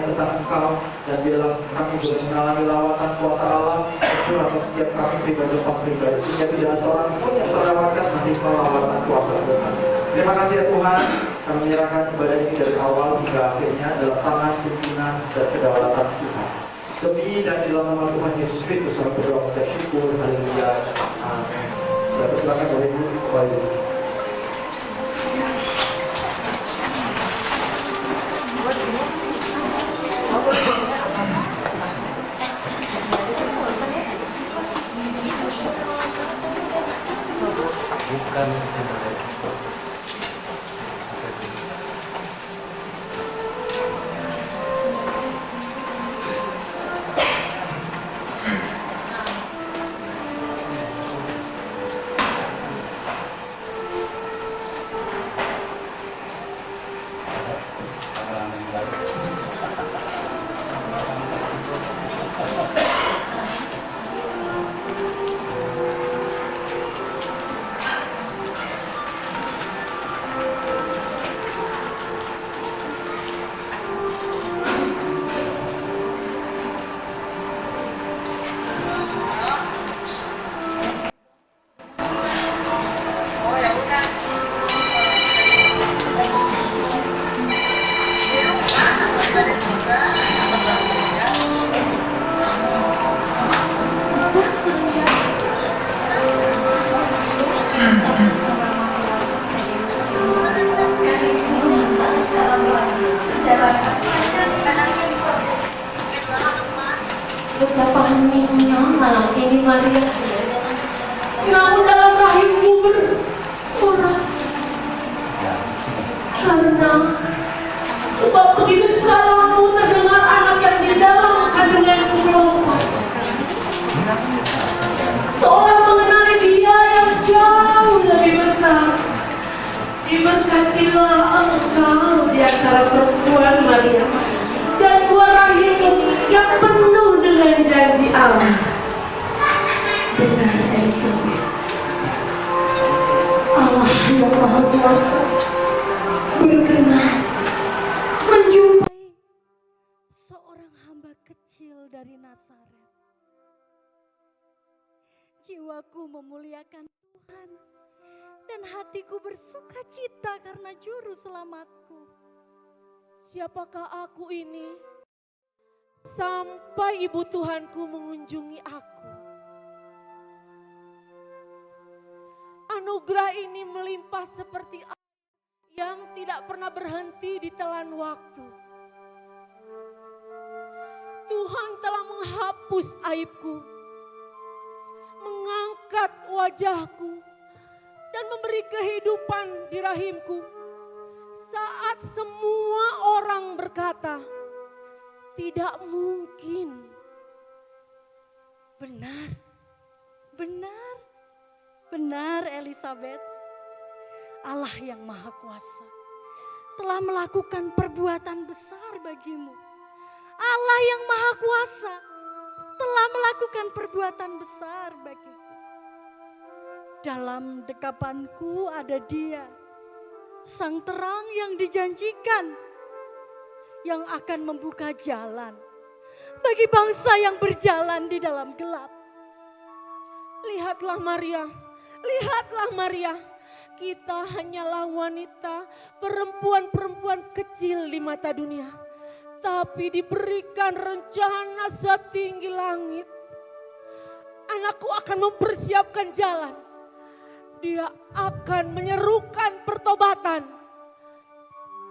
hanya tentang Engkau, dan biarlah kami boleh mengalami lawatan kuasa Allah atas setiap kami pribadi lepas pribadi, sehingga tidak ada seorang pun yang terlewatkan menerima lawatan kuasa Tuhan. Terima kasih ya Tuhan, kami menyerahkan ibadah ini dari awal hingga akhirnya dalam tangan pimpinan dan kedaulatan Tuhan. Demi dan di dalam nama Tuhan Yesus Kristus kami berdoa dan syukur. Haleluya. Amin. Saya persilakan oleh Ibu kembali. Bukan betapa heningnya malam ini Maria, namun dalam rahimku bersorak karena sebab begitu salahmu terdengar anak yang di dalam kandunganku melompat, seolah mengenali Dia yang jauh lebih besar. Diberkatilah engkau di antara perempuan Maria, dan buah rahimmu yang penuh dengan janji Allah. Benar Elisabet, Allah yang Maha Kuasa berkenan menjumpai seorang hamba kecil dari Nazaret. Jiwaku memuliakan Tuhan, dan hatiku bersuka cita karena juru selamatku. Siapakah aku ini sampai ibu Tuhanku mengunjungi aku? Anugerah ini melimpah seperti air yang tidak pernah berhenti di telan waktu. Tuhan telah menghapus aibku, mengangkat wajahku, dan memberi kehidupan di rahimku saat semua orang berkata, tidak mungkin. Benar, benar, benar Elisabet. Allah yang Maha Kuasa telah melakukan perbuatan besar bagimu. Allah yang Maha Kuasa telah melakukan perbuatan besar bagiku. Dalam dekapanku ada Dia, sang terang yang dijanjikan, yang akan membuka jalan bagi bangsa yang berjalan di dalam gelap. Lihatlah Maria, lihatlah Maria. Kita hanyalah wanita, perempuan-perempuan kecil di mata dunia, tapi diberikan rencana setinggi langit. Anakku akan mempersiapkan jalan. Dia akan menyerukan pertobatan,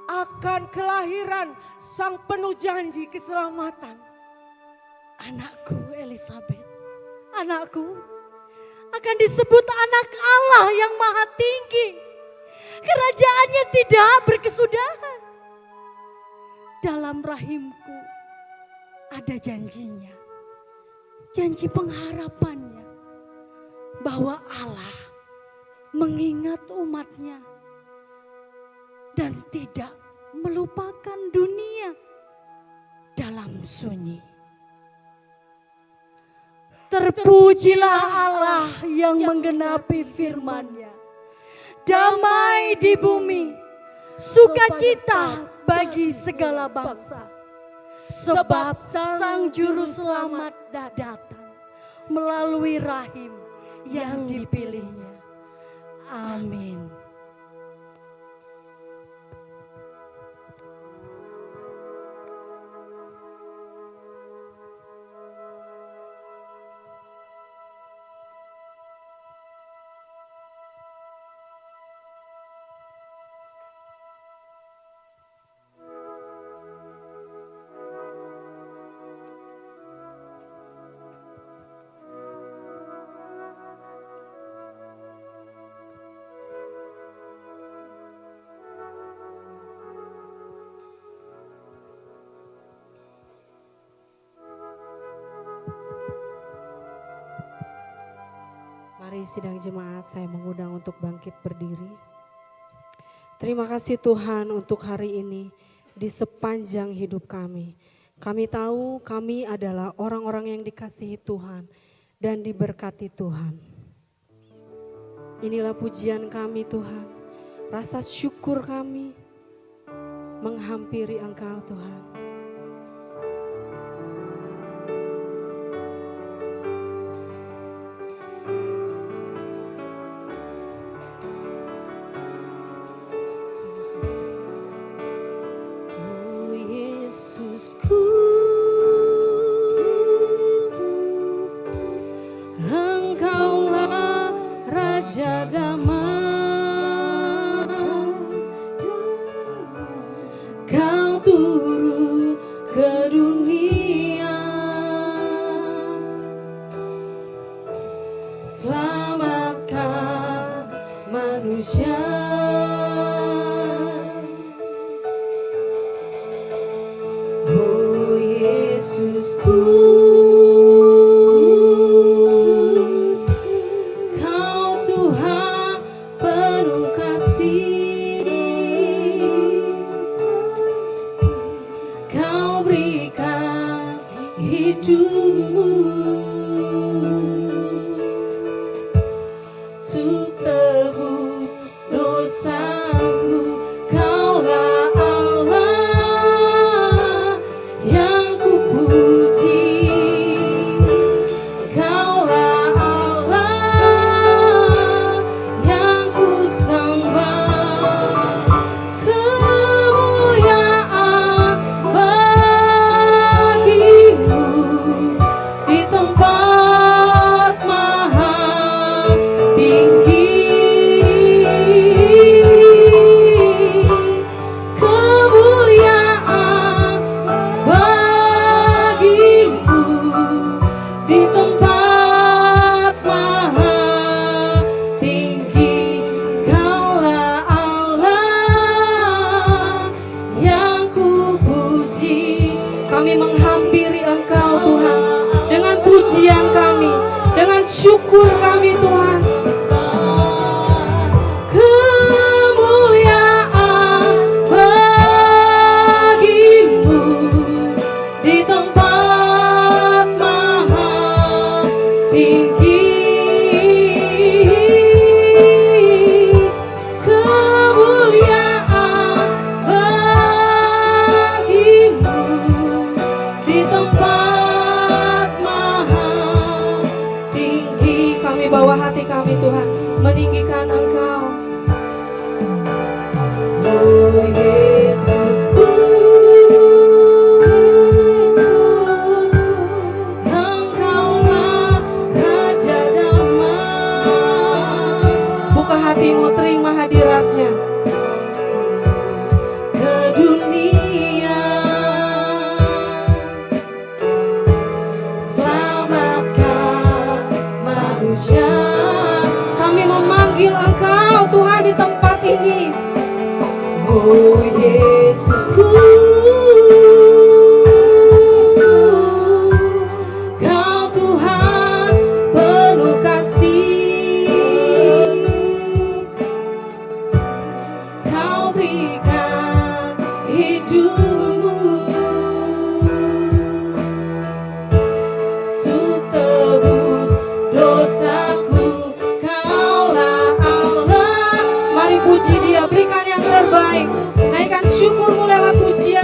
akan kelahiran sang penuh janji keselamatan. Anakku Elisabet, anakku akan disebut anak Allah yang maha tinggi. Kerajaannya tidak berkesudahan. Dalam rahimku ada janjinya, janji pengharapannya, bahwa Allah mengingat umatnya dan tidak melupakan dunia dalam sunyi. Terpujilah Allah yang menggenapi firman-Nya. Damai di bumi, sukacita bagi segala bangsa. sebab Sang Juru Selamat datang melalui rahim yang dipilihnya. Amin. Mari sidang jemaat, saya mengundang untuk bangkit berdiri. Terima kasih Tuhan untuk hari ini di sepanjang hidup kami. Kami tahu kami adalah orang-orang yang dikasihi Tuhan dan diberkati Tuhan. Inilah pujian kami Tuhan, rasa syukur kami menghampiri Engkau Tuhan. Syukur kami Tuhan. Kemuliaan bagimu di tempat maha tinggi. Kemuliaan bagimu di tempat maha tinggi. Kami bawa hati kami Tuhan meninggikan Engkau. Oh Yesusku, Engkaulah Raja Damai. Buka hatimu, terima hadiratnya ke dunia. Selamatkan manusia. Kami memanggil Engkau Tuhan di tempat ini. Oh Yesusku, Kau Tuhan penuh kasih. Kau berikan hidupmu untuk tebus dosaku. Kaulah Allah. Mari puji Dia, berikan yang terbaik. Naikkan syukurmu lewat pujian.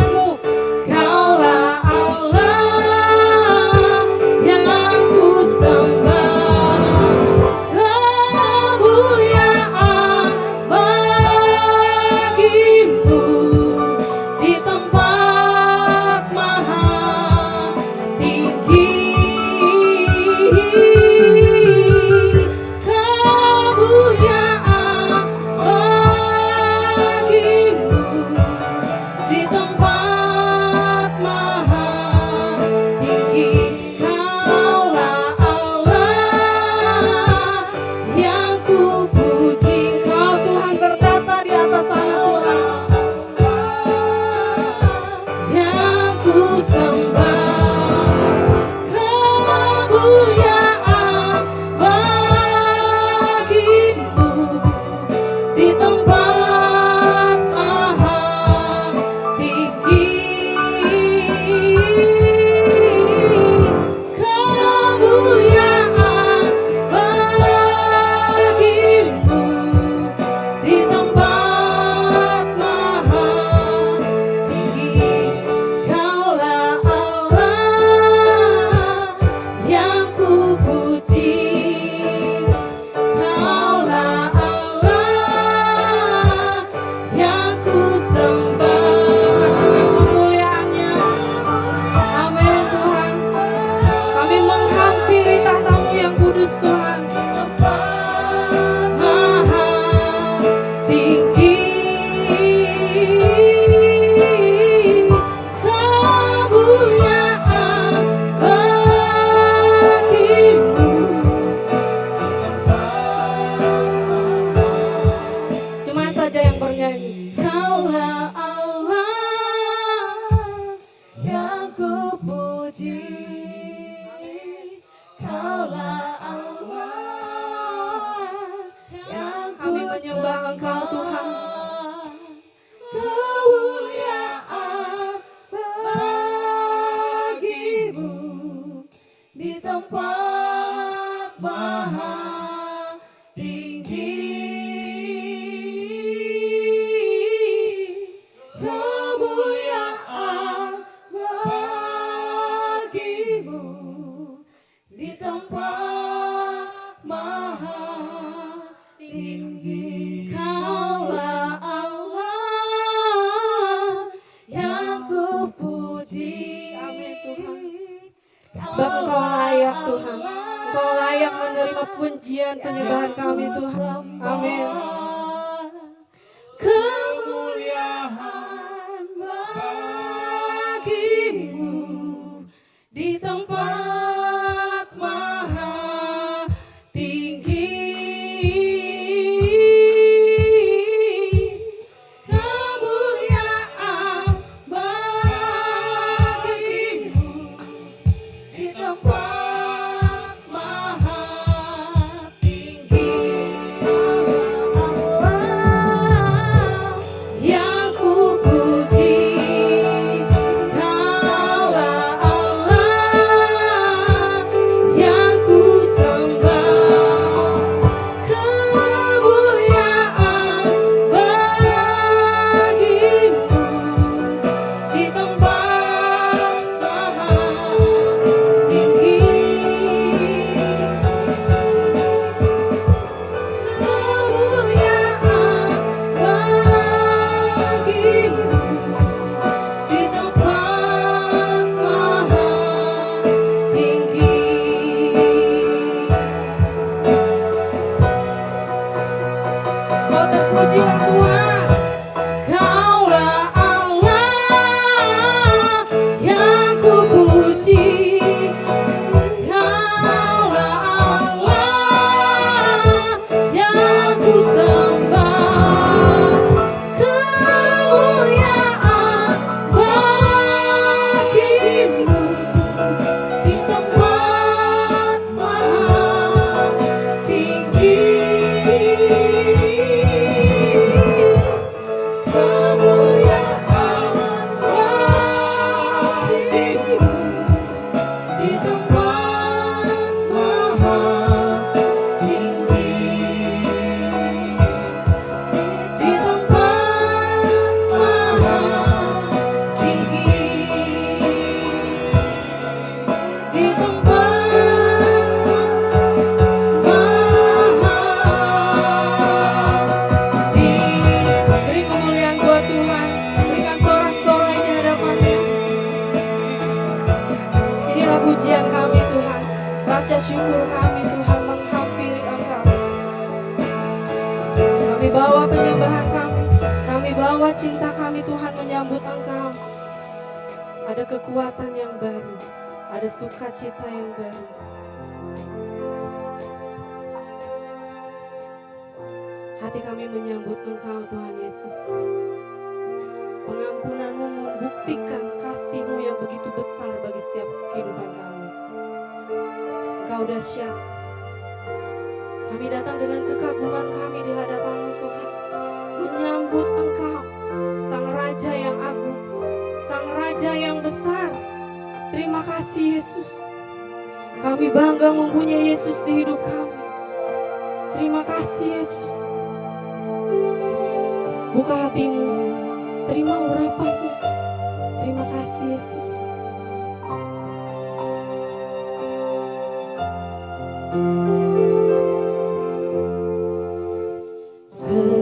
puji, Kaulah Allah yang Kami menyembah Engkau Tuhan. kemuliaan bagimu di tempat maha tinggi. Kemuliaan bagimu di tempat maha tinggi. Kaulah Allah yang kupuji. Amin Tuhan. Sebab Engkau layak Tuhan. Engkau layak menerima pujian penyembahan kami Tuhan. Amin. Kemuliaan bagimu di tempat maha tinggi. Kemuliaan bagimu di tempat maha tinggi. Yang kupuji, Kaulah Allah yang kusembah. Kemuliaan bagimu di tempat maha tinggi. Kemuliaan bagimu di tempat maha tinggi. Kau terpujilah Tuhan. Kaulah Allah yang kupuji, Kaulah Allah yang kusembah. Kemuliaan bagimu di tempat maha tinggi. Kemuliaan bagimu di tempat maha tinggi. Di tempat maha tinggi. Di tempat maha tinggi. Beri kemuliaan buat Tuhan. Berikan sorak-sorai di hadapan-Nya. Inilah pujian kami Tuhan. Rasa syukur kami Tuhan menghampiri Engkau. Kami bawa penyembahan kami. Kami bawa cinta kami Tuhan menyambut Engkau. Ada kekuatan yang baru. Ada sukacita yang baru. Hati kami menyambut Engkau Tuhan Yesus. Pengampunan-Mu membuktikan kasih-Mu yang begitu besar bagi setiap kehidupan kami. Engkau dahsyat. Kami datang dengan kekaguman kami di hadapan-Mu Tuhan. Menyambut Engkau, Sang Raja yang agung, Sang Raja yang besar. Terima kasih Yesus. Kami bangga mempunyai Yesus di hidup kami. Terima kasih Yesus. Buka hatimu, terima urapan-Mu. Terima kasih Yesus.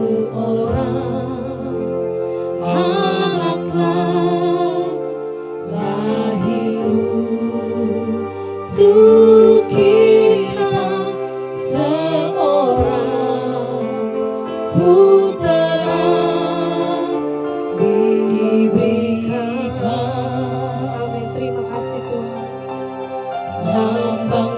Seorang anaklah lahir untuk kita, seorang putera diberikan. Amin. Terima kasih Tuhan. Lambang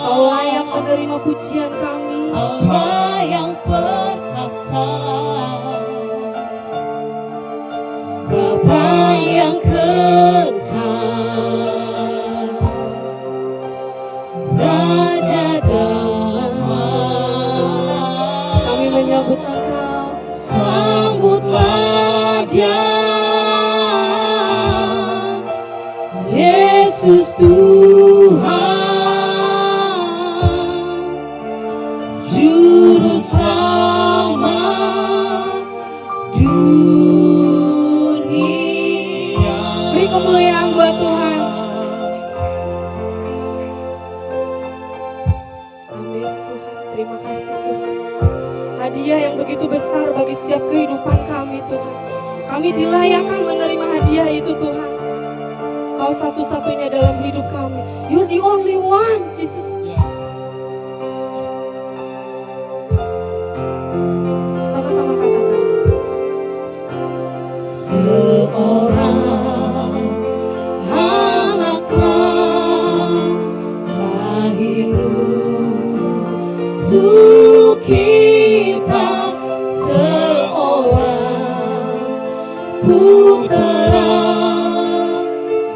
Kau layak menerima pujian kami. Allah yang perkasa, Bapa yang kekal, Raja damai. Kami menyambut Engkau. Sambutlah Dia, Yesus Tuhan, Juru Selamat dunia. Beri kemuliaan buat Tuhan. Amin Tuhan, terima kasih Tuhan. Hadiah yang begitu besar bagi setiap kehidupan kami Tuhan. Kami dilayakkan menerima hadiah itu Tuhan. Kau satu-satunya dalam hidup kami. You're the only one, Jesus. Sama-sama katakan. Seorang anaklah lahir untuk kita, seorang putera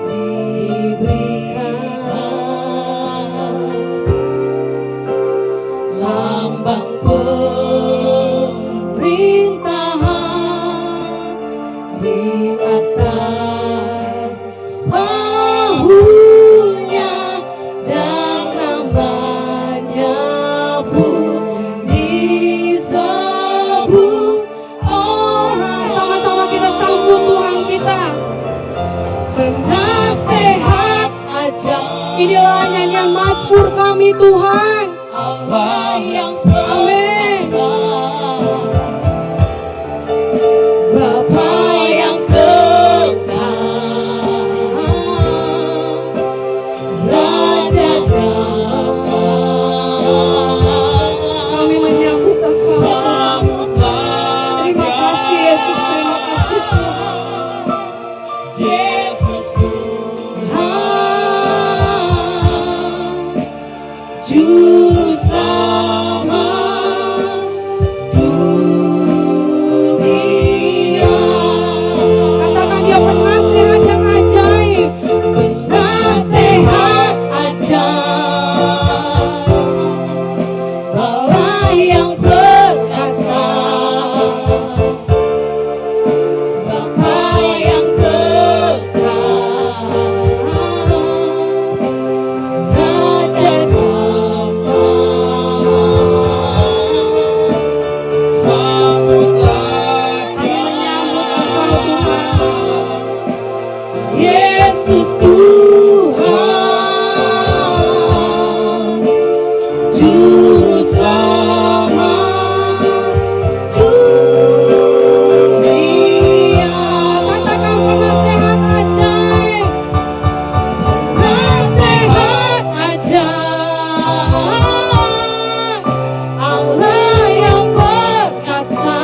diberikan, lambang pemerintahan di atas bahunya, dan namanya pun disebut orang. Sama-sama kita sambut Tuhan kita. Penasehat ajaib, Inilah nyanyian Mazmur kami Tuhan. Allah yang Amin. perkasa, Bapa yang kekal, Raja damai. Kami menyambut Engkau. Sambutlah Terima kasih Yesus, terima kasih Tuhan. Yesus Tuhan, Juru Selamat dunia. Katakan Dia penasehat yang ajaib. Penasehat ajaib, Allah yang perkasa, Bapa yang kekal, Raja damai. Sambutlah Dia, Yesus Tuhan, Juru Selamat dunia. Katakan penasehat ajaib. Penasehat ajaib, Allah yang perkasa,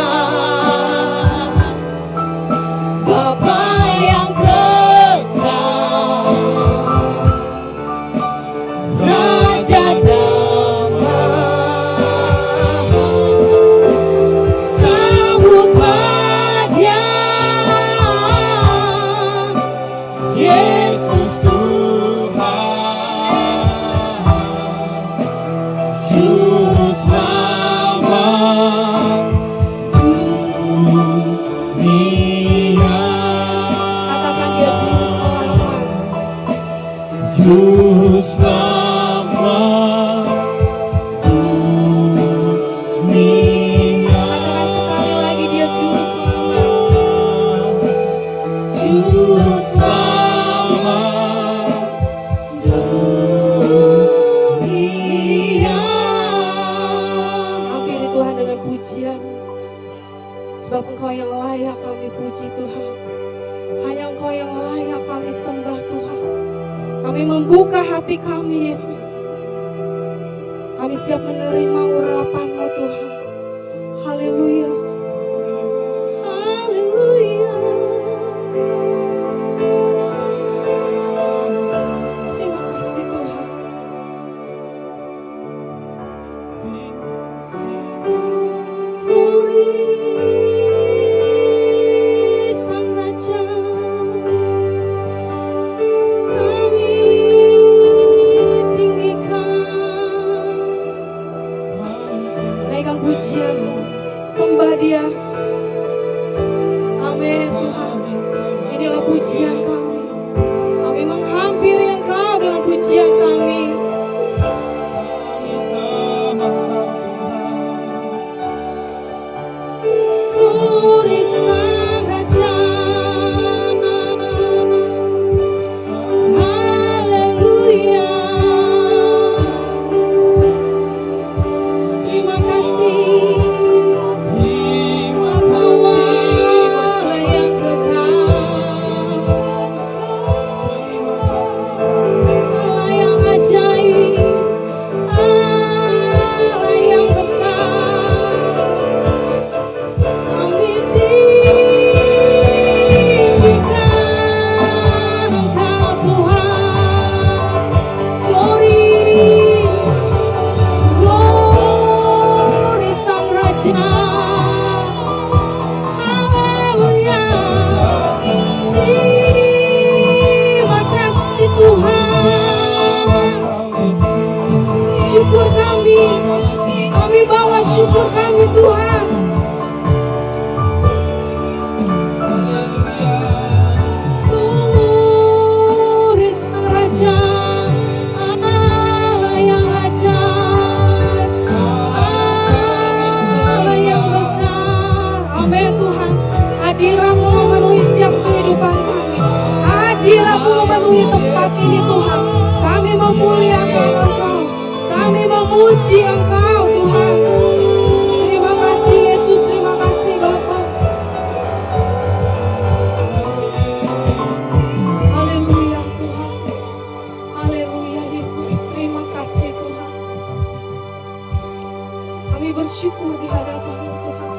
Bapa yang kekal, Raja damai. Sambutlah Dia, Yesus Tuhan, Juru Selamat dunia. Katakan Dia juru selamat. Juru Selamat dunia. Katakan sekali lagi Dia juru selamat. Juru Selamat dunia. Hampiri Tuhan dengan pujian. Sebab Engkau yang layak kami puji Tuhan. Hanya Engkau yang layak kami sembah Tuhan. Kami membuka hati kami Yesus. Kami siap menerima urapan-Mu Tuhan. Haleluya. Haleluya. Terima kasih Tuhan. pujian-Mu. Sembah Dia. Amin Tuhan. Inilah pujian kami. Kami menghampiri Engkau dengan pujian kami. Kuri Sang Raja. Haleluya. Terima kasih. Engkau Allah yang kekal. Allah yang ajaib. Allah yang besar. Kami tinggikan Engkau Tuhan. Glory, glory Sang Raja. Haleluya. Terima kasih Tuhan. Syukur kami bawa syukur kami Tuhan. Glory Sang Raja, Allah yang ajaib, Allah yang besar. Amin Tuhan. Hadirat-Mu memenuhi setiap kehidupan kami. Hadirat-Mu memenuhi tempat ini Tuhan. Kami memuliakan Engkau. Kami memuji Engkau Tuhan. Terima kasih Yesus, terima kasih Bapa. Haleluya Tuhan. Haleluya Yesus, terima kasih Tuhan. Kami bersyukur di hadapan-Mu Tuhan.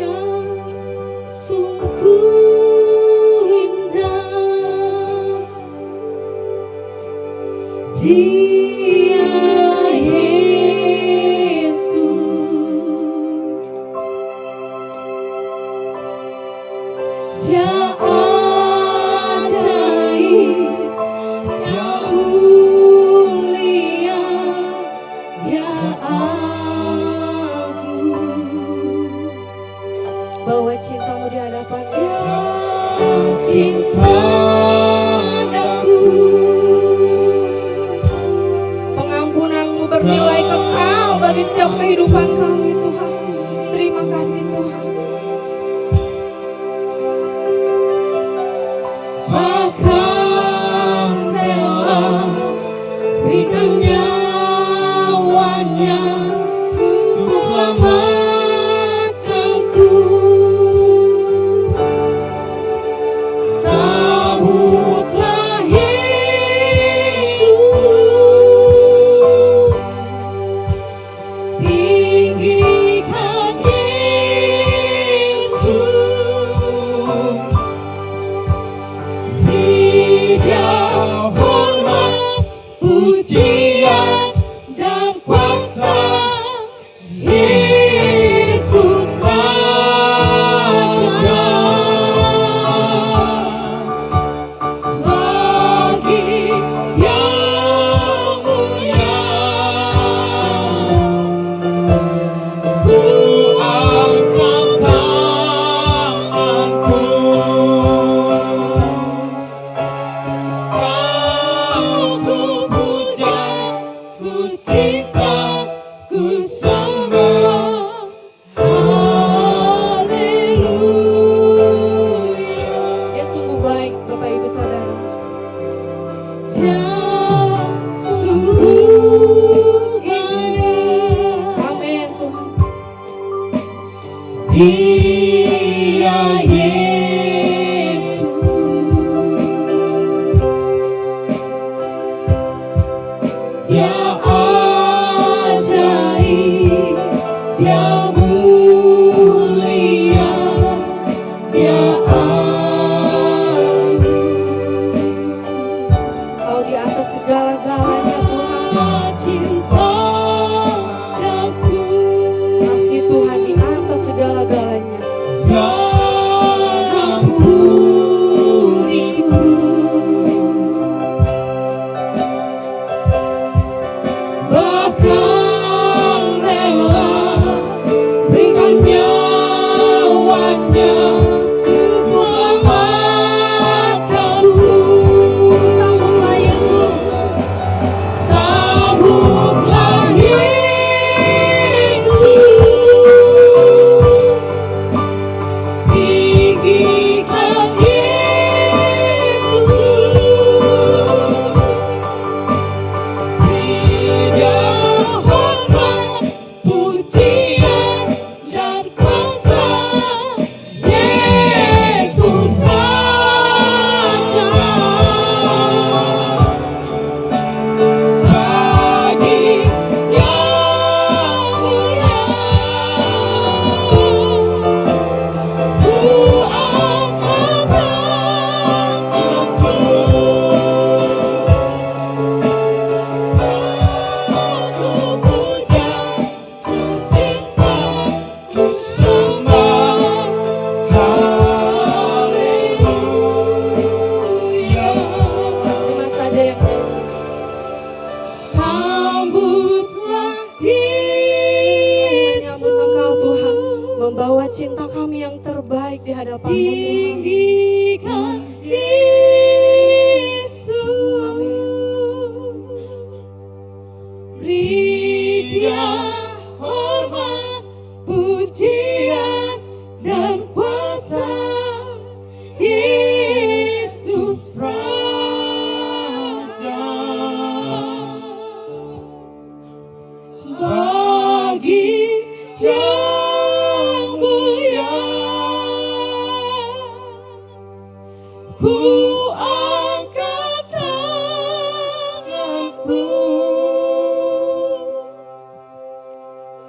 Yang sungguh indah, Dia Yesus. Dia ajaib, Dia mulia, Dia agung. Bawa cinta-Mu di hadapan Dia. Cinta daku, pengampunan-Mu bernilai kekal bagi setiap kehidupan kami Tuhan. Terima kasih Tuhan. Bahkan rela berikan nyawanya untuk selamatkanku. Sambutlah Yesus, tinggikan Yesus. Dia hormat, pujian dan kuasa. Yesus Raja. Bagi yang mulia, ku angkat tanganku. Kau ku puja, ku cinta, ku sembah. Haleluya. Dia sungguh baik, Bapak Ibu Saudara. Dia sungguh indah. Amin Tuhan. Dia Yesus. Dia ajaib, Dia mulia, Dia agung. Kau di atas hadapan-Mu Tuhan. tinggikan Yesus. Beri Dia hormat, pujian dan kuasa. Yesus Raja. Bagi yang mulia, ku angkat tanganku.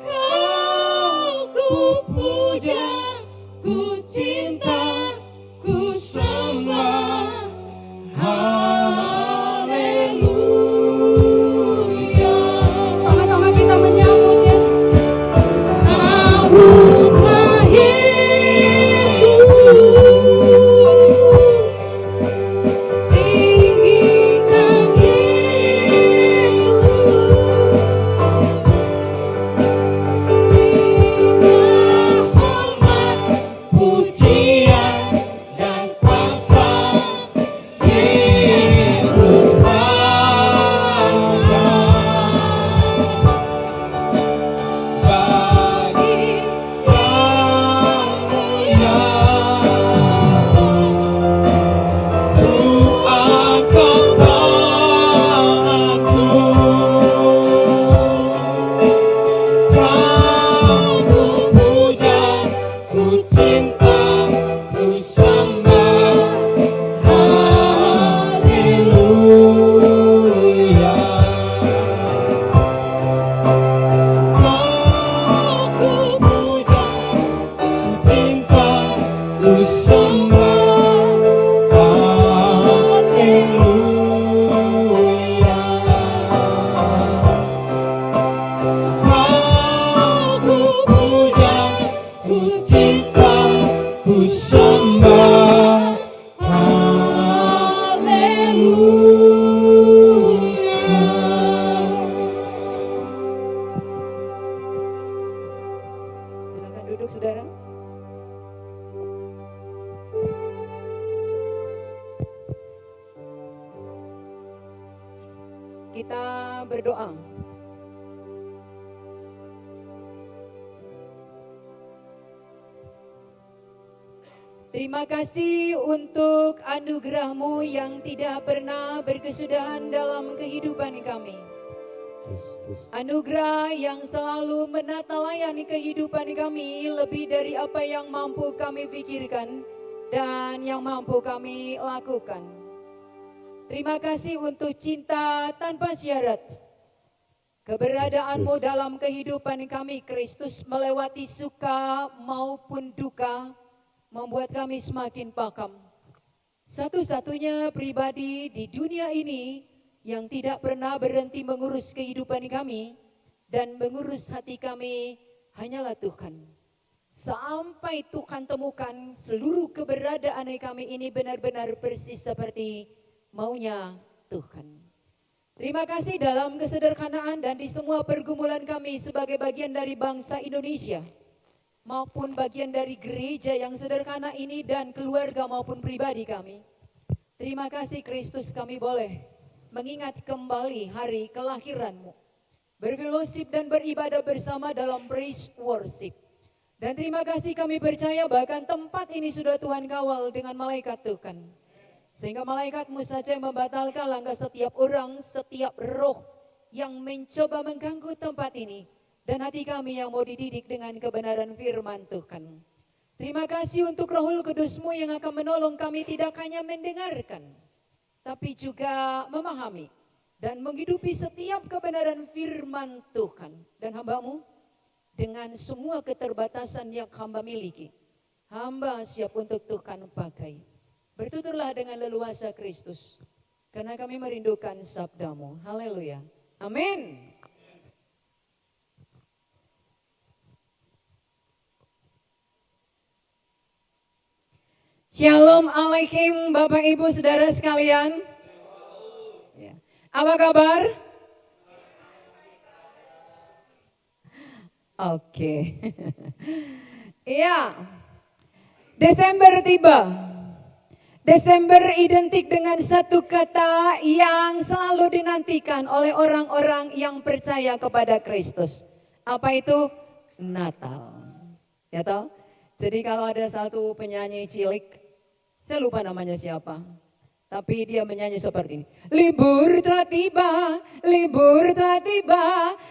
Kau ku puja, ku cinta, ku sembah. Haleluya. Sama-sama kita menyambut Yesus. Sambutlah Yesus. Tinggikan Yesus. Berilah hormat, pujian dan kuasa. Yesus Raja. Bagi yang mulia, ku angkat tanganku. Kau ku puja, ku cinta, ku sembah. Haleluya. Kau ku puja, ku cinta, ku sembah. Haleluya. Kau ku puja, ku cinta, ku sembah. Haleluya. Silakan duduk saudara. Kita berdoa. Terima kasih untuk anugerah-Mu yang tidak pernah berkesudahan dalam kehidupan kami. Anugerah yang selalu menata layani kehidupan kami lebih dari apa yang mampu kami pikirkan dan yang mampu kami lakukan. Terima kasih untuk cinta tanpa syarat. Keberadaan-Mu dalam kehidupan kami, Kristus, melewati suka maupun duka, membuat kami semakin paham. Satu-satunya pribadi di dunia ini yang tidak pernah berhenti mengurus kehidupan kami dan mengurus hati kami hanyalah Tuhan. Sampai Tuhan temukan seluruh keberadaan kami ini benar-benar persis seperti maunya Tuhan. Terima kasih dalam kesederhanaan dan di semua pergumulan kami sebagai bagian dari bangsa Indonesia maupun bagian dari gereja yang sederhana ini dan keluarga maupun pribadi kami. Terima kasih Kristus, kami boleh mengingat kembali hari kelahiran-Mu, berfellowship dan beribadah bersama dalam praise worship. Dan terima kasih kami percaya bahkan tempat ini sudah Tuhan kawal dengan malaikat Tuhan. Sehingga malaikat-Mu saja yang membatalkan langkah setiap orang, setiap roh yang mencoba mengganggu tempat ini. Dan hati kami yang mau dididik dengan kebenaran firman Tuhan. Terima kasih untuk Roh Kudus-Mu yang akan menolong kami tidak hanya mendengarkan, tapi juga memahami dan menghidupi setiap kebenaran firman Tuhan. Dan hamba-Mu dengan semua keterbatasan yang hamba miliki, hamba siap untuk Tuhan pakai. Bertuturlah dengan leluasa Kristus, karena kami merindukan sabda-Mu. Haleluya. Amin. Shalom alaikum Bapak Ibu Saudara sekalian. Ya. Apa kabar? Oke. Iya. Desember tiba. Desember identik dengan satu kata yang selalu dinantikan oleh orang-orang yang percaya kepada Kristus. Apa itu? Natal. Ya toh? Jadi kalau ada satu penyanyi cilik, saya lupa namanya siapa. Tapi dia menyanyi seperti ini. Libur telah tiba,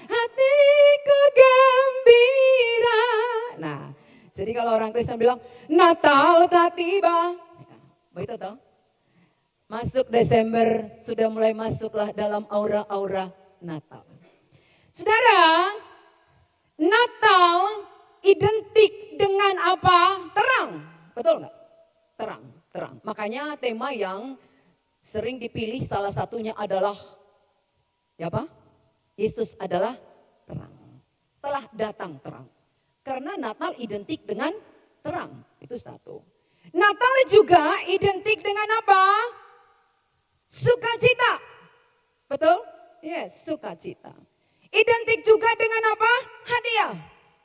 hatiku gembira. Nah, jadi kalau orang Kristen bilang, Natal telah tiba. Begitu toh? Masuk Desember, sudah mulai masuklah dalam aura-aura Natal. Saudara, Natal identik dengan apa? Terang. Betul nggak? Terang. Makanya tema yang sering dipilih salah satunya adalah ya apa? Yesus adalah terang. Telah datang terang. Karena Natal identik dengan terang. Itu satu. Natal juga identik dengan apa? Sukacita. Betul? Yes, sukacita. Identik juga dengan apa? Hadiah.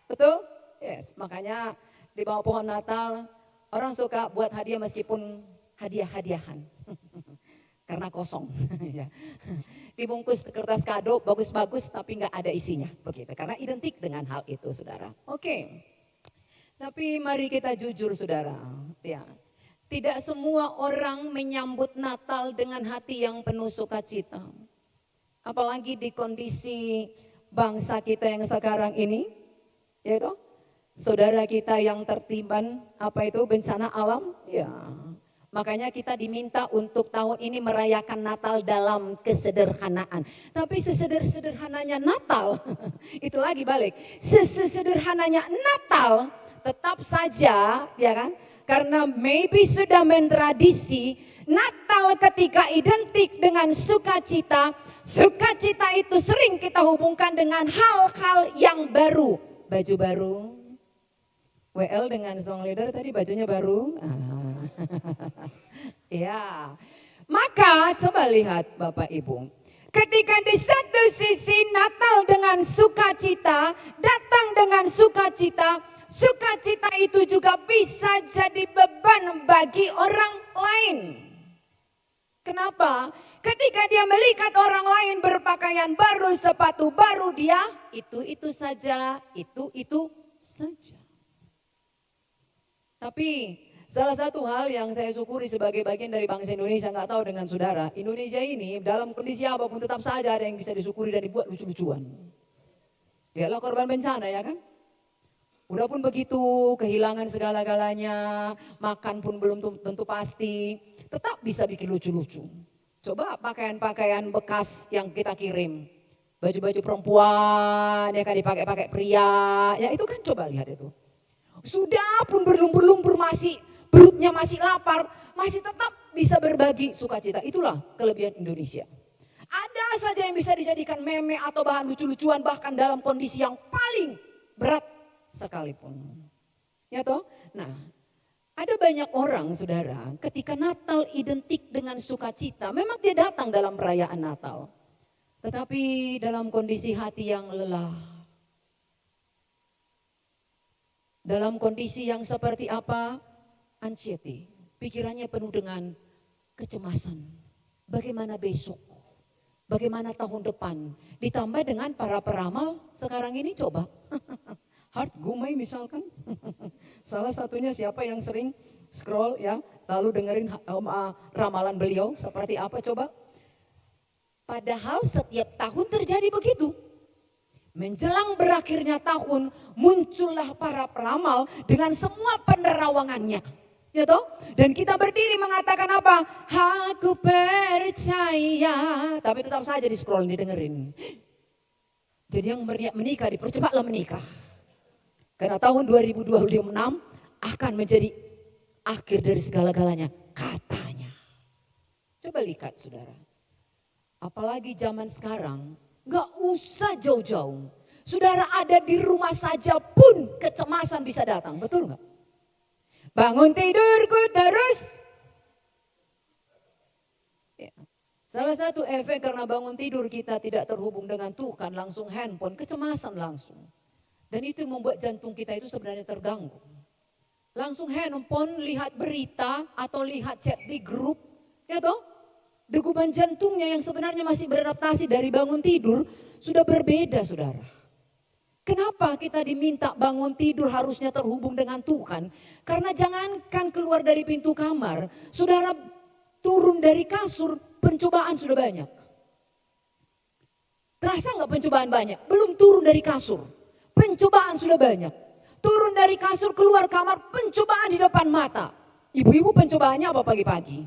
Betul? Yes, makanya di bawah pohon Natal orang suka buat hadiah meskipun hadiah-hadiahan. Karena kosong. Dibungkus kertas kado bagus-bagus tapi nggak ada isinya. Begitu. Karena identik dengan hal itu, saudara. Oke. Tapi mari kita jujur, saudara. Ya. Tidak semua orang menyambut Natal dengan hati yang penuh sukacita. Apalagi di kondisi bangsa kita yang sekarang ini. Yaitu saudara kita yang tertimban apa itu bencana alam. Ya. Makanya kita diminta untuk tahun ini merayakan Natal dalam kesederhanaan. Tapi sesederhananya Natal, itu lagi balik. Sesederhananya Natal tetap saja, ya kan? Karena maybe sudah mentradisi, Natal ketika identik dengan sukacita, sukacita itu sering kita hubungkan dengan hal-hal yang baru. Baju baru, WL dengan song leader tadi bajunya baru. Ya, maka coba lihat Bapak Ibu. Ketika di satu sisi Natal dengan sukacita, datang dengan sukacita, sukacita itu juga bisa jadi beban bagi orang lain. Kenapa? Ketika dia melihat orang lain berpakaian baru, sepatu baru, dia itu saja, itu saja. Tapi salah satu hal yang saya syukuri sebagai bagian dari bangsa Indonesia, nggak tahu dengan saudara, Indonesia ini dalam kondisi apapun tetap saja ada yang bisa disyukuri dan dibuat lucu-lucuan. Lihatlah korban bencana, ya kan? Udah pun begitu, kehilangan segala-galanya, makan pun belum tentu pasti, tetap bisa bikin lucu-lucu. Coba pakaian-pakaian bekas yang kita kirim, baju-baju perempuan yang kan dipakai-pakai pria, ya itu kan coba lihat itu. Sudah pun berlumpur-lumpur masih, perutnya masih lapar, masih tetap bisa berbagi sukacita. Itulah kelebihan Indonesia. Ada saja yang bisa dijadikan meme atau bahan lucu-lucuan bahkan dalam kondisi yang paling berat sekalipun. Ya toh? Nah, ada banyak orang, saudara, ketika Natal identik dengan sukacita, memang dia datang dalam perayaan Natal. Tetapi dalam kondisi hati yang lelah. Dalam kondisi yang seperti apa? Anxiety. Pikirannya penuh dengan kecemasan. Bagaimana besok? Bagaimana tahun depan? Ditambah dengan para peramal sekarang ini coba. Hart Gumai misalkan. Salah satunya siapa yang sering scroll ya. Lalu dengerin ramalan beliau seperti apa coba. Padahal setiap tahun terjadi begitu. Menjelang berakhirnya tahun, muncullah para peramal dengan semua penerawangannya. Ya toh? Dan kita berdiri mengatakan apa? Aku percaya. Tapi tetap saja di scroll, didengerin. Jadi yang menikah, dipercepatlah menikah. Karena tahun 2026 akan menjadi akhir dari segala-galanya. Katanya. Coba lihat saudara. Apalagi zaman sekarang. Gak usah jauh-jauh. Saudara ada di rumah saja pun kecemasan bisa datang. Betul gak? Bangun tidurku terus. Ya. Salah satu efek karena bangun tidur kita tidak terhubung dengan Tuhan. Langsung handphone, kecemasan langsung. Dan itu membuat jantung kita itu sebenarnya terganggu. langsung handphone, lihat berita atau lihat chat di grup, ya toh? Degupan jantungnya yang sebenarnya masih beradaptasi dari bangun tidur sudah berbeda, saudara. Kenapa kita diminta bangun tidur harusnya terhubung dengan Tuhan? Karena jangankan keluar dari pintu kamar, saudara turun dari kasur, pencobaan sudah banyak. Terasa nggak pencobaan banyak? Belum turun dari kasur, pencobaan sudah banyak. Turun dari kasur, keluar kamar, pencobaan di depan mata. Ibu-ibu pencobaannya apa pagi-pagi?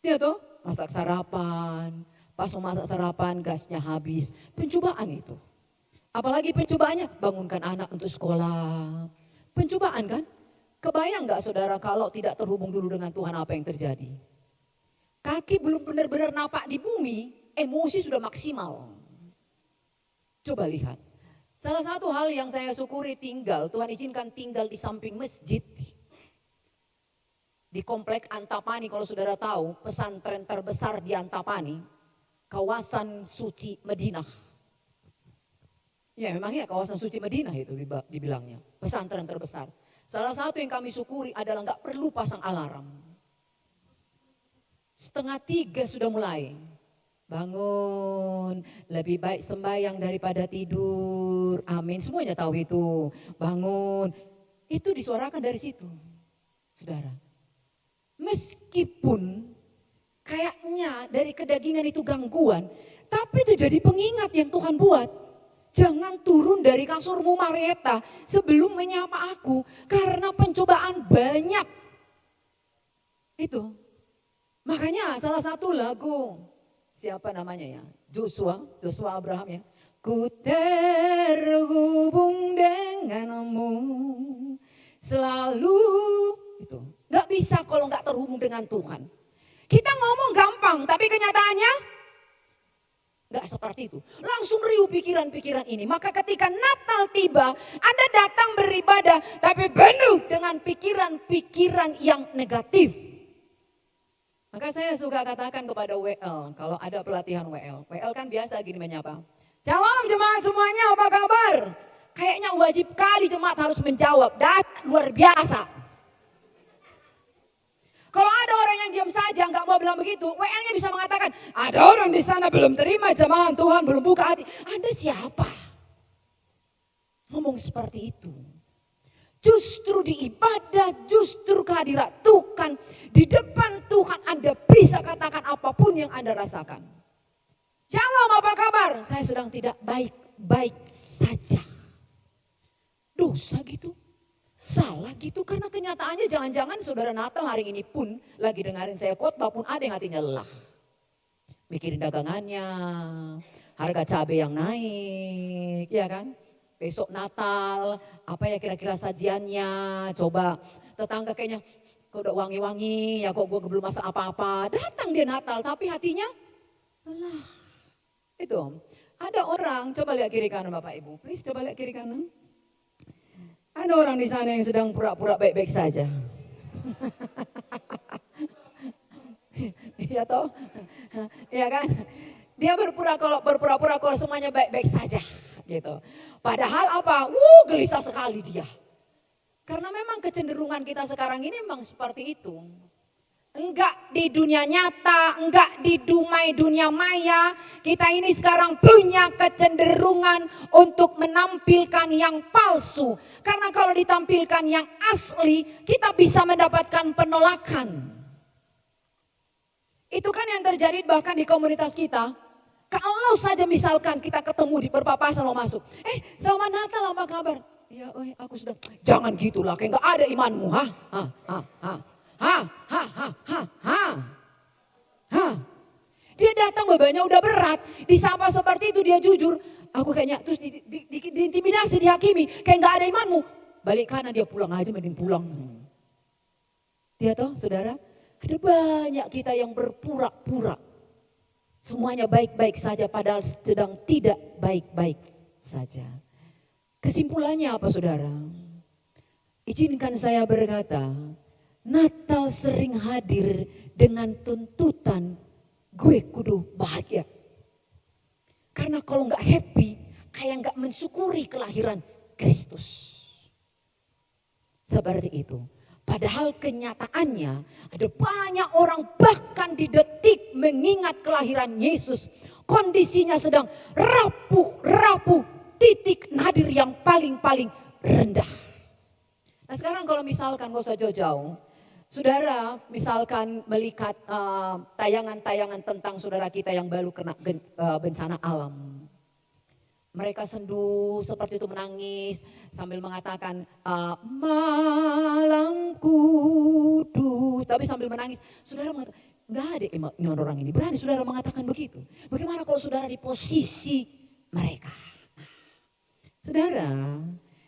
Dia tuh masak sarapan, pas mau masak sarapan gasnya habis. Pencobaan itu. Apalagi pencobaannya bangunkan anak untuk sekolah. Pencobaan kan? Kebayang nggak saudara kalau tidak terhubung dulu dengan Tuhan apa yang terjadi? Kaki belum benar-benar napak di bumi, emosi sudah maksimal. Coba lihat. Salah satu hal yang saya syukuri Tuhan izinkan tinggal di samping masjid. Di komplek Antapani, kalau saudara tahu, pesantren terbesar di Antapani, kawasan suci Madinah. Ya memang ya kawasan suci Madinah itu dibilangnya, pesantren terbesar. Salah satu yang kami syukuri adalah nggak perlu pasang alarm. 2:30 sudah mulai. Bangun, lebih baik sembahyang daripada tidur. Amin, semuanya tahu itu. Bangun, itu disuarakan dari situ. Saudara, meskipun kayaknya dari kedagingan itu gangguan, tapi itu jadi pengingat yang Tuhan buat. Jangan turun dari kasurmu Marieta sebelum menyapa aku, karena pencobaan banyak. Itu. Makanya salah satu lagu, siapa namanya ya? Joshua Abraham ya. Ku terhubung denganmu selalu. Itu. Gak bisa kalau gak terhubung dengan Tuhan. Kita ngomong gampang, tapi kenyataannya gak seperti itu. Langsung riuh pikiran-pikiran ini. Maka ketika Natal tiba, Anda datang beribadah, tapi penuh dengan pikiran-pikiran yang negatif. Maka saya suka katakan kepada WL, kalau ada pelatihan WL kan biasa gini menyapa. Shalom jemaat semuanya, apa kabar? Kayaknya wajib kali jemaat harus menjawab, luar biasa. Kalau ada orang yang diam saja nggak mau bilang begitu, WL-nya bisa mengatakan, ada orang di sana belum terima jemaat Tuhan, belum buka hati. Anda siapa? Ngomong seperti itu. Justru di ibadah, justru kehadiran Tuhan, di depan Tuhan Anda bisa katakan apapun yang Anda rasakan. Shalom, apa kabar? Saya sedang tidak baik-baik saja. Dosa gitu? Salah gitu, karena kenyataannya jangan-jangan saudara Natal hari ini pun lagi dengerin saya khotbah pun ada yang hatinya lelah. Mikirin dagangannya, harga cabai yang naik, ya kan? Besok Natal, apa ya kira-kira sajiannya, coba tetangga kayaknya kok udah wangi-wangi, ya kok gue belum masak apa-apa. Datang dia Natal tapi hatinya lelah. Itu, ada orang, coba lihat kiri kanan Bapak Ibu, please coba lihat kiri kanan. Ada orang di sana yang sedang pura-pura baik-baik saja. Iya toh? Iya kan? Dia berpura-pura kalau semuanya baik-baik saja gitu. Padahal apa? Gelisah sekali dia. Karena memang kecenderungan kita sekarang ini memang seperti itu. Enggak di dunia nyata, enggak di dunia maya. Kita ini sekarang punya kecenderungan untuk menampilkan yang palsu. Karena kalau ditampilkan yang asli, kita bisa mendapatkan penolakan. Itu kan yang terjadi bahkan di komunitas kita. Kalau saja misalkan kita ketemu di berpapasan mau masuk. Selamat Natal, apa kabar? Ya aku sudah. Jangan gitulah, kayak gak ada imanmu. Dia datang bebannya udah berat. Disapa seperti itu dia jujur. Aku kayaknya terus diintimidasi, dihakimi. Kayak gak ada imanmu. Balik kanan dia pulang aja, mending pulang. Dia tahu saudara, ada banyak kita yang berpura-pura. Semuanya baik-baik saja padahal sedang tidak baik-baik saja. Kesimpulannya apa saudara? Izinkan saya berkata, Natal sering hadir dengan tuntutan gue kudu bahagia. Karena kalau gak happy, kayak gak mensyukuri kelahiran Kristus. seperti itu. Padahal kenyataannya ada banyak orang bahkan di detik mengingat kelahiran Yesus. Kondisinya sedang rapuh, titik nadir yang paling rendah. Nah sekarang kalau misalkan gak usah jauh-jauh. Saudara misalkan melihat tayangan-tayangan tentang saudara kita yang baru kena bencana alam. Mereka sendu seperti itu menangis sambil mengatakan malam kudus. Tapi sambil menangis saudara mengatakan gak ada orang ini berani saudara mengatakan begitu. Bagaimana kalau saudara di posisi mereka? Saudara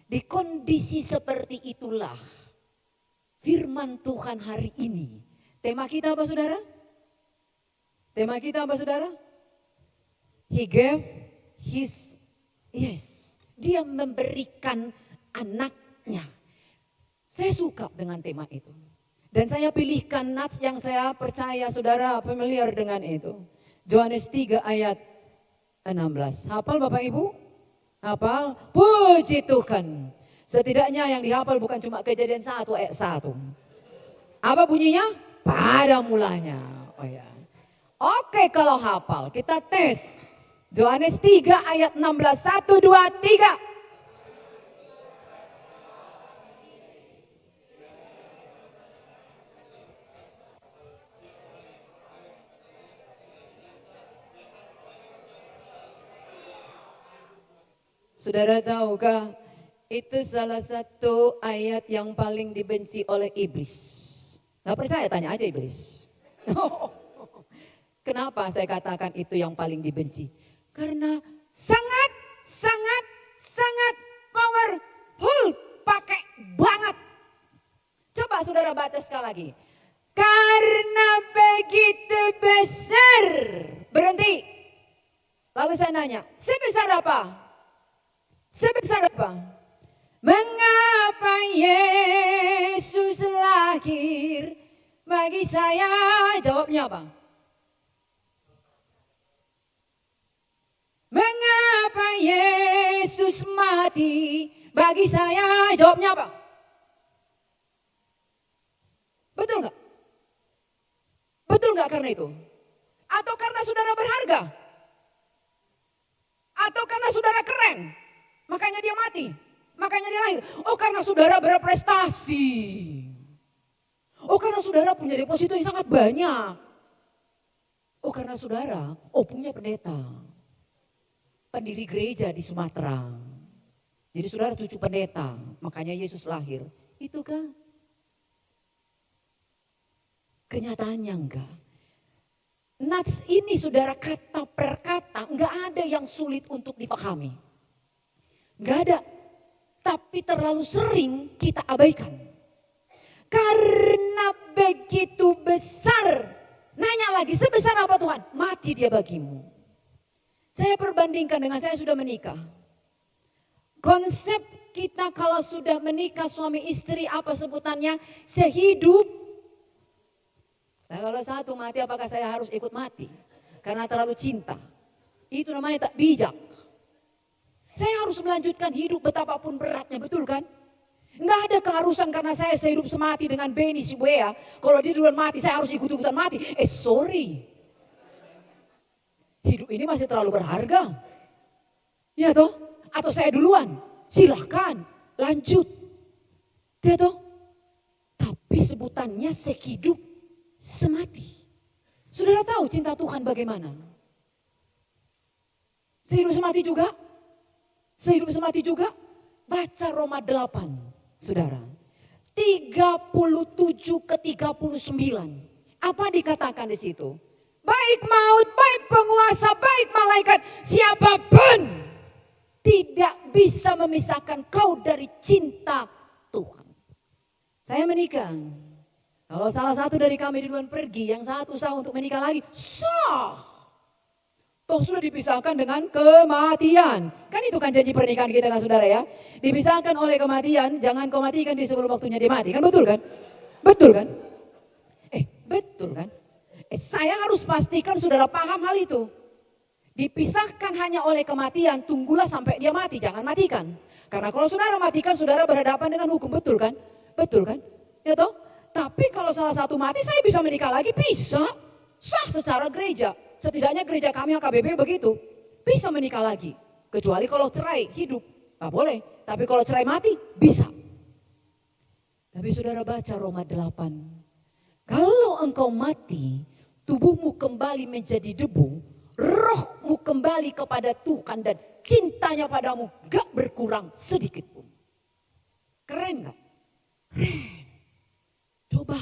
di kondisi seperti itulah firman Tuhan hari ini. Tema kita apa saudara? Tema kita apa saudara? He gave his yes. Dia memberikan anaknya. Saya suka dengan tema itu. Dan saya pilihkan nats yang saya percaya saudara familiar dengan itu. Yohanes 3 ayat 16. Hafal Bapak Ibu? Hafal? Puji Tuhan. Setidaknya yang dihafal bukan cuma Kejadian 1 ayat 1. Apa bunyinya? Pada mulanya. Oh ya. Oke kalau hafal kita tes. Yohanes 3 ayat 16. 1, 2, 3. Saudara tahukah itu salah satu ayat yang paling dibenci oleh iblis. Gak percaya tanya aja iblis. Kenapa saya katakan itu yang paling dibenci? Karena sangat powerful, pakai banget. Coba saudara baca sekali lagi. Karena begitu besar. Berhenti. Lalu saya nanya, sebesar apa? Sebesar apa? Mengapa Yesus lahir bagi saya? Jawabnya apa? Mengapa Yesus mati bagi saya? Jawabnya apa? Betul nggak? Betul nggak karena itu? Atau karena saudara berharga? Atau karena saudara keren? Makanya dia mati. Makanya dia lahir. Oh karena saudara berprestasi. Oh karena saudara punya deposito yang sangat banyak. Oh karena saudara, punya pendeta. Pendiri gereja di Sumatera. Jadi saudara cucu pendeta. Makanya Yesus lahir. Itu kan? Kenyataannya enggak. Nats ini saudara kata per kata enggak ada yang sulit untuk dipahami. Enggak ada. Tapi terlalu sering kita abaikan. Karena begitu besar. Nanya lagi, sebesar apa Tuhan? Mati dia bagimu. Saya perbandingkan dengan saya sudah menikah. Konsep kita kalau sudah menikah suami istri apa sebutannya? Sehidup. Nah kalau satu mati apakah saya harus ikut mati? Karena terlalu cinta. Itu namanya tak bijak. Saya harus melanjutkan hidup betapapun beratnya, betul kan? Enggak ada keharusan karena saya sehidup semati dengan Beni si Buea. Kalau dia duluan mati, saya harus ikut-ikutan mati. Sorry. Hidup ini masih terlalu berharga. Ya toh? Atau saya duluan? Silahkan, lanjut. Ya toh? Tapi sebutannya sehidup semati. Saudara tahu cinta Tuhan bagaimana? Sehidup semati juga? Sehidup semati juga, baca Roma 8, saudara. 37 ke 39. Apa dikatakan di situ? Baik maut, baik penguasa, baik malaikat, siapapun tidak bisa memisahkan kau dari cinta Tuhan. Saya menikah. Kalau salah satu dari kami duluan pergi, yang satu sah untuk menikah lagi, sah. Toh sudah dipisahkan dengan kematian. Kan itu kan janji pernikahan kita kan saudara ya. Dipisahkan oleh kematian, jangan kau matikan di sebelum waktunya dia mati. Kan betul kan? Betul kan? Betul kan? Saya harus pastikan saudara paham hal itu. Dipisahkan hanya oleh kematian, tunggulah sampai dia mati, jangan matikan. Karena kalau saudara matikan, saudara berhadapan dengan hukum, betul kan? Betul kan? Ya toh? Tapi kalau salah satu mati saya bisa menikah lagi, bisa. Sah secara gereja. Setidaknya gereja kami HKBP begitu. Bisa menikah lagi. Kecuali kalau cerai hidup. Gak boleh. Tapi kalau cerai mati bisa. Tapi saudara baca Roma 8. Kalau engkau mati, tubuhmu kembali menjadi debu, rohmu kembali kepada Tuhan dan cintanya padamu gak berkurang sedikit pun. Keren gak? Keren. Coba.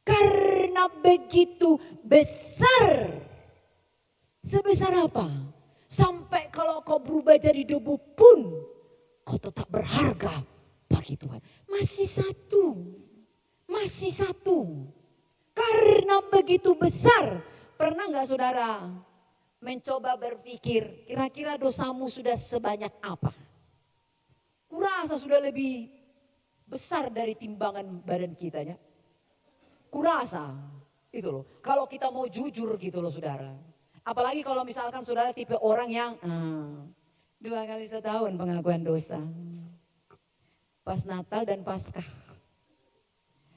Karena begitu besar. Sebesar apa? Sampai kalau kau berubah jadi debu pun, kau tetap berharga bagi Tuhan. Masih satu. Masih satu. Karena begitu besar. Pernah gak saudara mencoba berpikir, kira-kira dosamu sudah sebanyak apa? Kurasa sudah lebih besar dari timbangan badan kitanya. Kurasa. Itu loh. Kalau kita mau jujur gitu loh saudara. Apalagi kalau misalkan saudara tipe orang yang 2 kali setahun pengakuan dosa. Pas Natal dan Paskah.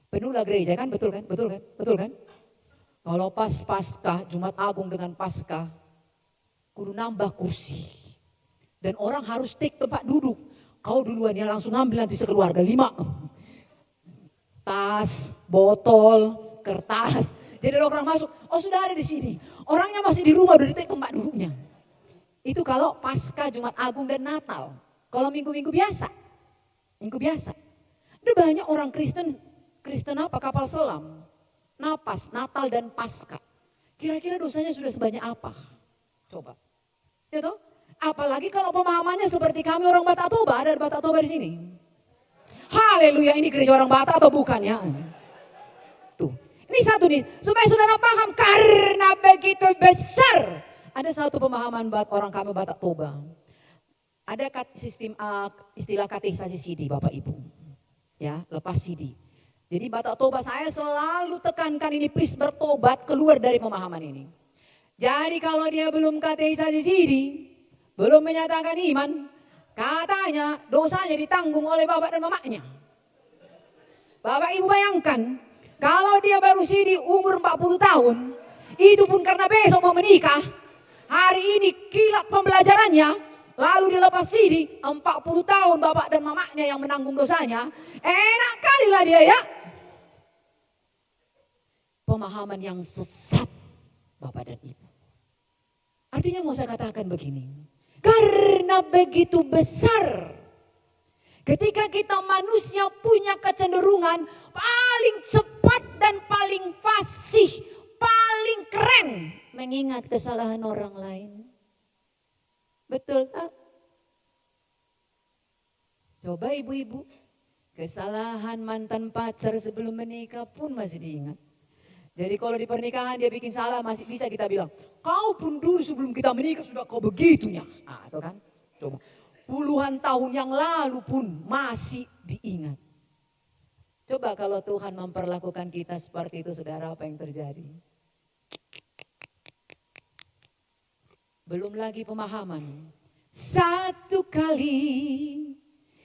Penuhlah gereja kan, betul kan? Betul kan? Betul kan? Kalau pas Paskah, Jumat Agung dengan Paskah, kudu nambah kursi. Dan orang harus take tempat duduk. Kau duluan ya langsung ambil nanti sekeluarga 5. Tas, botol, kertas. Jadi ada orang masuk, oh sudah ada di sini. Orangnya masih di rumah, udah di take tempat duduknya. Itu kalau Paskah, Jumat Agung dan Natal. Kalau minggu-minggu biasa. Minggu biasa. Ada banyak orang Kristen apa? Kapal selam. Napas, Natal dan Paskah. Kira-kira dosanya sudah sebanyak apa? Coba. Ya toh? Apalagi kalau pemahamannya seperti kami orang Batak Toba. Ada Batak Toba di sini. Haleluya, ini gereja orang Batak atau bukan ya? Tuh. Ini satu nih, supaya saudara paham karena begitu besar. Ada satu pemahaman buat orang kami Batak Toba. Ada sistem istilah katekisasi CD Bapak Ibu. Ya, lepas CD. Jadi Batak Toba saya selalu tekankan ini, please bertobat keluar dari pemahaman ini. Jadi kalau dia belum katekisasi CD, belum menyatakan iman, katanya dosanya ditanggung oleh bapak dan mamanya. Bapak Ibu bayangkan, kalau dia baru CD umur 40 tahun, itu pun karena besok mau menikah, hari ini kilat pembelajarannya, lalu dilepas CD, 40 tahun bapak dan mamanya yang menanggung dosanya, enak kali lah dia ya. Pemahaman yang sesat Bapak dan Ibu. Artinya mau saya katakan begini. Karena begitu besar. Ketika kita manusia punya kecenderungan paling cepat dan paling fasih, paling keren mengingat kesalahan orang lain. Betul tak? Coba ibu-ibu, kesalahan mantan pacar sebelum menikah pun masih diingat. Jadi kalau di pernikahan dia bikin salah masih bisa kita bilang, kau pun dulu sebelum kita menikah sudah kau begitunya. Itu kan? Coba. Puluhan tahun yang lalu pun masih diingat. Coba kalau Tuhan memperlakukan kita seperti itu, saudara, apa yang terjadi? Belum lagi pemahaman. Satu kali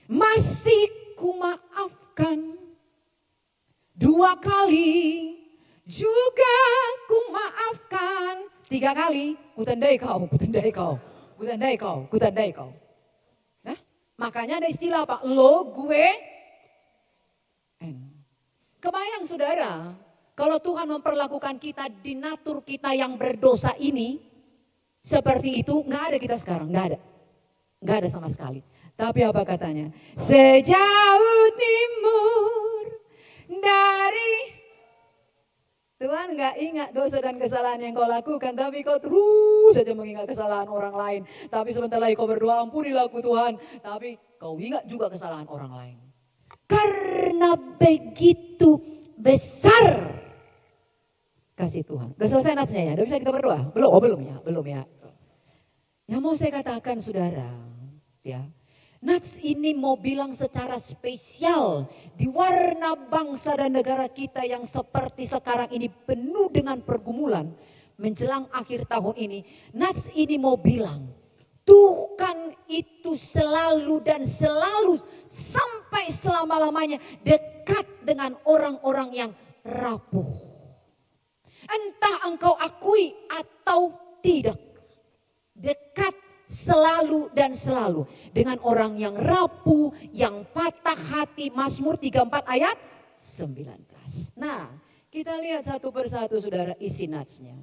masih kumaafkan. 2 kali juga ku maafkan. 3 kali, kutandai kau, kutandai kau, kutandai kau, kutandai kau. Nah, makanya ada istilah apa? Lo, gue, en. Kebayang saudara, kalau Tuhan memperlakukan kita di natur kita yang berdosa ini, seperti itu, nggak ada kita sekarang, nggak ada. Nggak ada sama sekali. Tapi apa katanya? Sejauh timur dari... Tuhan gak ingat dosa dan kesalahan yang kau lakukan, tapi kau terus saja mengingat kesalahan orang lain. Tapi sebentar lagi kau berdoa, ampunilah aku Tuhan. Tapi kau ingat juga kesalahan orang lain. Karena begitu besar kasih Tuhan. Udah selesai natsnya ya? Udah bisa kita berdoa? Belum? Oh belum ya? Belum ya? Yang mau saya katakan saudara, ya. Nats ini mau bilang secara spesial di warna bangsa dan negara kita yang seperti sekarang ini penuh dengan pergumulan menjelang akhir tahun ini. Nats ini mau bilang Tuhan itu selalu dan selalu sampai selama-lamanya dekat dengan orang-orang yang rapuh. Entah engkau akui atau tidak. Dekat selalu dan selalu dengan orang yang rapuh, yang patah hati. Mazmur 34 ayat 19. Nah, kita lihat satu persatu saudara isi natsnya.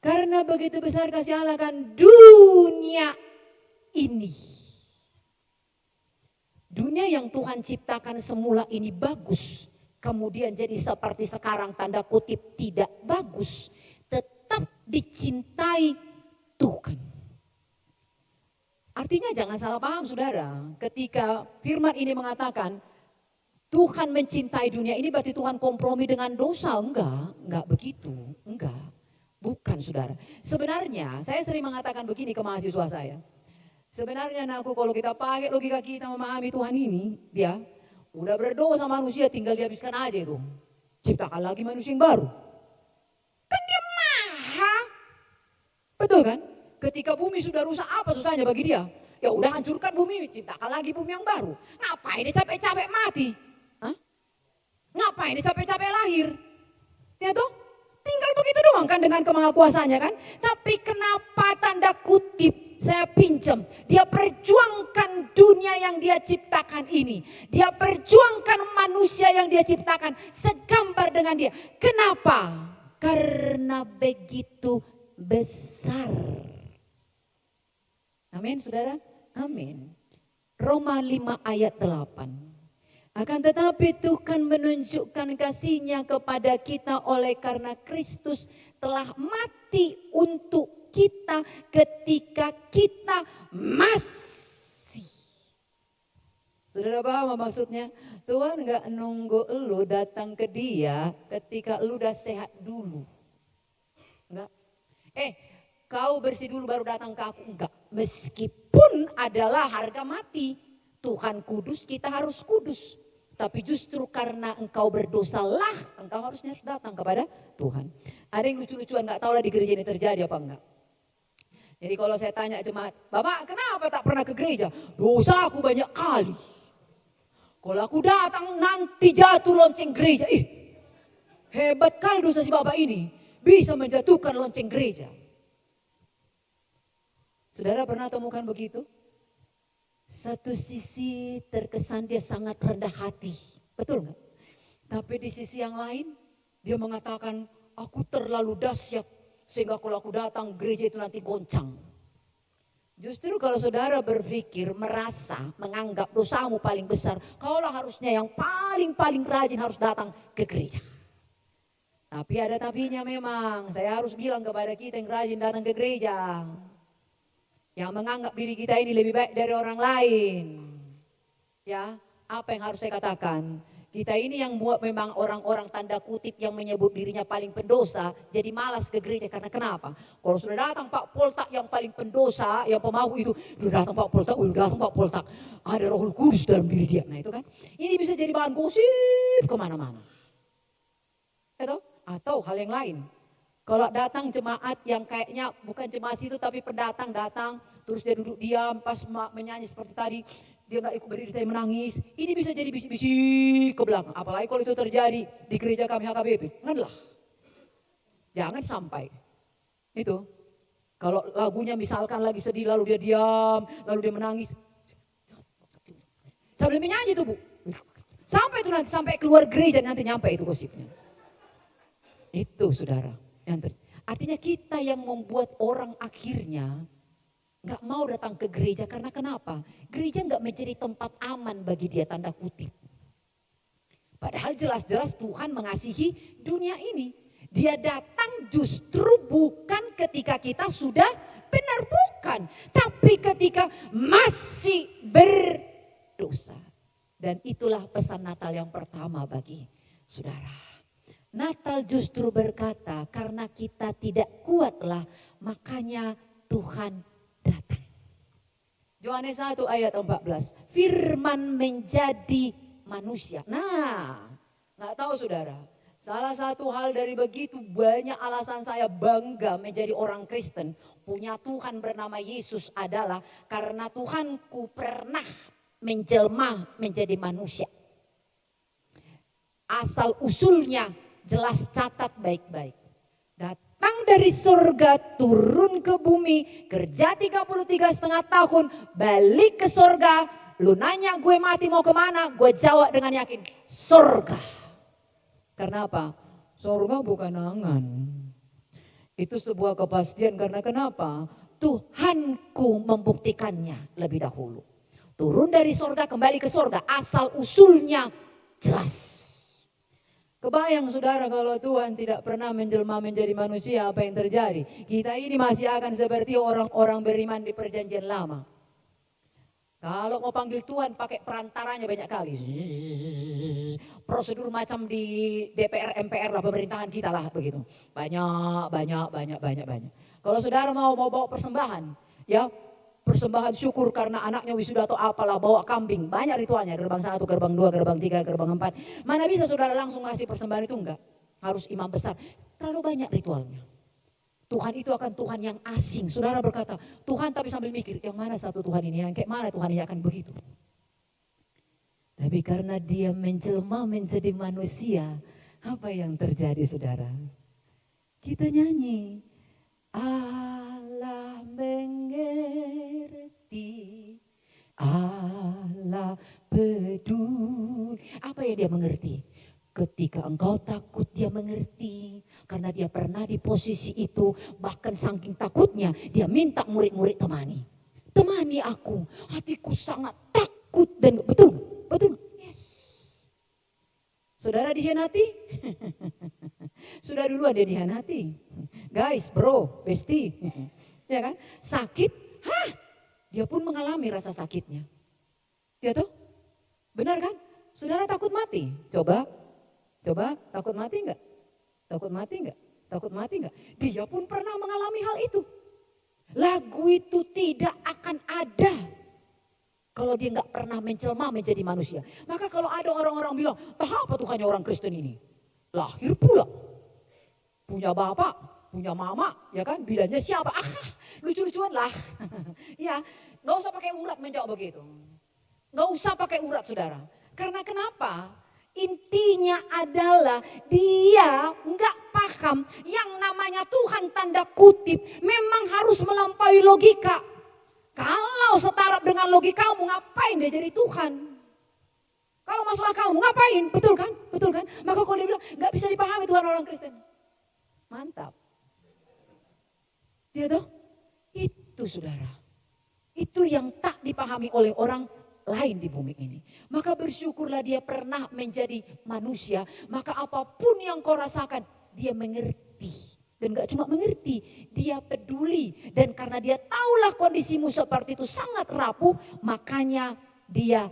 Karena begitu besar kasih Allah akan dunia ini. Dunia yang Tuhan ciptakan semula ini bagus. Kemudian jadi seperti sekarang tanda kutip tidak bagus. Tetap dicintai Tuhan. Artinya jangan salah paham saudara. Ketika firman ini mengatakan Tuhan mencintai dunia ini berarti Tuhan kompromi dengan dosa. Enggak begitu. Enggak. Bukan saudara. Sebenarnya saya sering mengatakan begini ke mahasiswa saya. Sebenarnya anakku kalau kita pakai logika kita memahami Tuhan ini. Dia udah berdosa manusia tinggal dihabiskan aja itu. Ciptakan lagi manusia yang baru. Kan dia maha. Betul kan? Ketika bumi sudah rusak apa susahnya bagi dia? Ya udah hancurkan bumi, ciptakan lagi bumi yang baru. Ngapain dia capek-capek mati? Hah? Ngapain dia capek-capek lahir? Ya toh? Tinggal begitu doang kan dengan kemahakuasanya kan. Tapi kenapa tanda kutip saya pinjam. Dia perjuangkan dunia yang dia ciptakan ini. Dia perjuangkan manusia yang dia ciptakan. Segambar dengan dia. Kenapa? Karena begitu besar. Amin saudara. Amin. Roma 5 ayat 8. Akan tetapi Tuhan menunjukkan kasih-Nya kepada kita oleh karena Kristus telah mati untuk kita ketika kita masih. Saudara paham maksudnya? Tuhan gak nunggu elu datang ke dia ketika elu udah sehat dulu. Enggak. Kau bersih dulu baru datang ke aku. Enggak. Meskipun adalah harga mati. Tuhan kudus, kita harus kudus. Tapi justru karena engkau berdosalah, engkau harusnya datang kepada Tuhan. Ada yang lucu-lucuan, gak tahu lah di gereja ini terjadi apa enggak. Jadi kalau saya tanya jemaat, Bapak kenapa tak pernah ke gereja? Dosa aku banyak kali. Kalau aku datang nanti jatuh lonceng gereja. Hebat kali dosa si Bapak ini. Bisa menjatuhkan lonceng gereja. Saudara pernah temukan begitu? Satu sisi terkesan dia sangat rendah hati. Betul nggak? Tapi di sisi yang lain dia mengatakan aku terlalu dahsyat. Sehingga kalau aku datang gereja itu nanti goncang. Justru kalau saudara berpikir, merasa, menganggap dosamu paling besar. Kaulah harusnya yang paling rajin harus datang ke gereja. Tapi ada tapinya memang. Saya harus bilang kepada kita yang rajin datang ke gereja. Yang menganggap diri kita ini lebih baik dari orang lain. Ya, apa yang harus saya katakan? Kita ini yang buat memang orang-orang tanda kutip yang menyebut dirinya paling pendosa. Jadi malas ke gereja karena kenapa? Kalau sudah datang Pak Poltak yang paling pendosa, yang pemahu itu. Udah datang Pak Poltak, udah datang Pak Poltak. Ada Roh Kudus dalam diri dia. Nah itu kan. Ini bisa jadi bahan gosip kemana-mana. Atau hal yang lain. Kalau datang jemaat yang kayaknya bukan jemaat situ tapi pendatang datang. Terus dia duduk diam pas menyanyi seperti tadi. Dia gak ikut berdiri tapi menangis. Ini bisa jadi bisik-bisik ke belakang. Apalagi kalau itu terjadi di gereja kami HKBP. Janganlah. Jangan sampai. Itu. Kalau lagunya misalkan lagi sedih lalu dia diam. Lalu dia menangis. Sambil menyanyi itu Bu. Sampai itu nanti sampai keluar gereja nanti nyampe itu gosipnya. Itu saudara. Artinya kita yang membuat orang akhirnya gak mau datang ke gereja. Karena kenapa? Gereja gak menjadi tempat aman bagi dia tanda kutip. Padahal jelas-jelas Tuhan mengasihi dunia ini. Dia datang justru bukan ketika kita sudah benar, bukan. Tapi ketika masih berdosa. Dan itulah pesan Natal yang pertama bagi saudara. Natal justru berkata, karena kita tidak kuatlah, makanya Tuhan datang. Yohanes 1 ayat 14, firman menjadi manusia. Nah, gak tahu saudara, Salah satu hal dari begitu banyak alasan saya bangga menjadi orang Kristen, punya Tuhan bernama Yesus adalah karena Tuhanku pernah menjelma menjadi manusia. Asal usulnya jelas, catat baik-baik. Datang dari surga, turun ke bumi, kerja 33,5 tahun, balik ke surga. Lu nanya gue mati mau kemana? Gue jawab dengan yakin, surga. Karena apa? Surga bukan angan. Itu sebuah kepastian karena kenapa? Tuhanku membuktikannya lebih dahulu. Turun dari surga, kembali ke surga. Asal usulnya jelas. Kebayang saudara kalau Tuhan tidak pernah menjelma menjadi manusia, apa yang terjadi? Kita ini masih akan seperti orang-orang beriman di perjanjian lama. Kalau mau panggil Tuhan pakai perantaranya banyak kali. Prosedur macam di DPR, MPR lah, pemerintahan kita lah begitu. Banyak. Kalau saudara mau bawa persembahan, ya persembahan syukur karena anaknya wisuda atau apalah, bawa kambing. Banyak ritualnya, gerbang 1, gerbang 2, gerbang 3, gerbang 4. Mana bisa saudara langsung ngasih persembahan itu enggak? Harus imam besar. Terlalu banyak ritualnya. Tuhan itu akan Tuhan yang asing. Saudara berkata, Tuhan tapi sambil mikir, yang mana satu Tuhan ini, yang kayak mana Tuhan ini akan begitu. Tapi karena dia menjelma menjadi manusia, apa yang terjadi saudara? Kita nyanyi, Allah mengerti, Allah peduli. Apa yang dia mengerti? Ketika engkau takut dia mengerti. Karena dia pernah di posisi itu. Bahkan saking takutnya dia minta murid-murid temani. Temani aku, hatiku sangat takut. Dan betul. Yes. Saudara dihianati? Sudah duluan dia dihianati. Guys, bro, bestie. Ya kan? Sakit, dia pun mengalami rasa sakitnya. Dia tuh, benar kan? Saudara takut mati? Coba takut mati enggak? Takut mati enggak? Dia pun pernah mengalami hal itu. Lagu itu tidak akan ada kalau dia enggak pernah menjelma menjadi manusia. Maka kalau ada orang-orang bilang, apa Tuhannya orang Kristen ini? Lahir pula. Punya bapak, punya mama, ya kan? Bilangnya siapa? Lucu-lucuan lah. Ya, enggak usah pakai urat menjawab begitu. Enggak usah pakai urat saudara. Karena kenapa? Intinya adalah dia nggak paham yang namanya Tuhan tanda kutip memang harus melampaui logika. Kalau setara dengan logikamu ngapain dia jadi Tuhan? Kalau masuk akalmu ngapain? Betul kan? Maka kalau dia bilang nggak bisa dipahami Tuhan orang Kristen. Mantap. Dia tuh itu saudara. Itu yang tak dipahami oleh orang lain di bumi ini. Maka bersyukurlah dia pernah menjadi manusia. Maka apapun yang kau rasakan, dia mengerti. Dan gak cuma mengerti, dia peduli. Dan karena dia tahulah kondisimu seperti itu sangat rapuh, makanya dia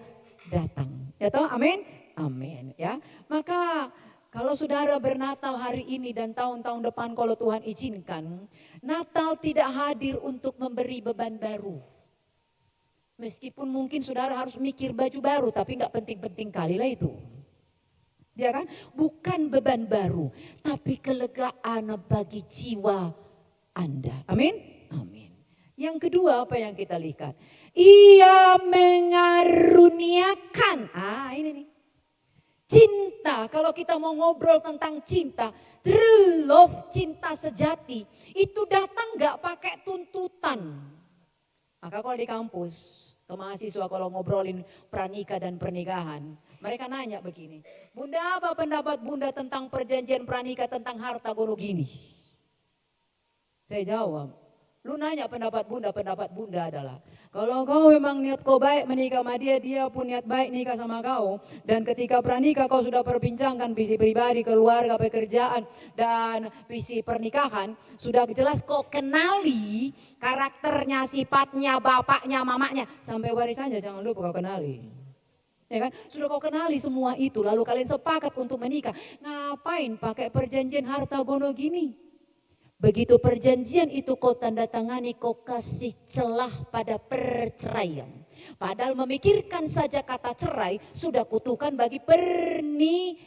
datang. Ya tahu? Amin? Amin. Ya. Maka kalau saudara bernatal hari ini dan tahun-tahun depan kalau Tuhan izinkan, Natal tidak hadir untuk memberi beban baru. Meskipun mungkin saudara harus mikir baju baru, tapi nggak penting-penting kali lah itu. Ya kan? Bukan beban baru, tapi kelegaan bagi jiwa Anda. Amin? Amin. Yang kedua apa yang kita lihat? Ia mengaruniakan. Ini nih. Cinta, kalau kita mau ngobrol tentang cinta, true love, cinta sejati, itu datang nggak pakai tuntutan. Maka kalau di kampus, ke mahasiswa kalau ngobrolin pranikah dan pernikahan, mereka nanya begini, Bunda apa pendapat Bunda tentang perjanjian pranikah tentang harta gono gini? Saya jawab, lu nanya pendapat Bunda adalah, kalau kau memang niat kau baik menikah sama dia, dia pun niat baik nikah sama kau. Dan ketika pranikah kau sudah perbincangkan visi pribadi, keluarga, pekerjaan, dan visi pernikahan. Sudah jelas kau kenali karakternya, sifatnya, bapaknya, mamanya. Sampai warisannya jangan lupa kau kenali. Ya kan? Sudah kau kenali semua itu, lalu kalian sepakat untuk menikah. Ngapain pakai perjanjian harta gono gini? Begitu perjanjian itu kau tanda tangani, kau kasih celah pada perceraian. Padahal memikirkan saja kata cerai sudah kutukan bagi pernikahan.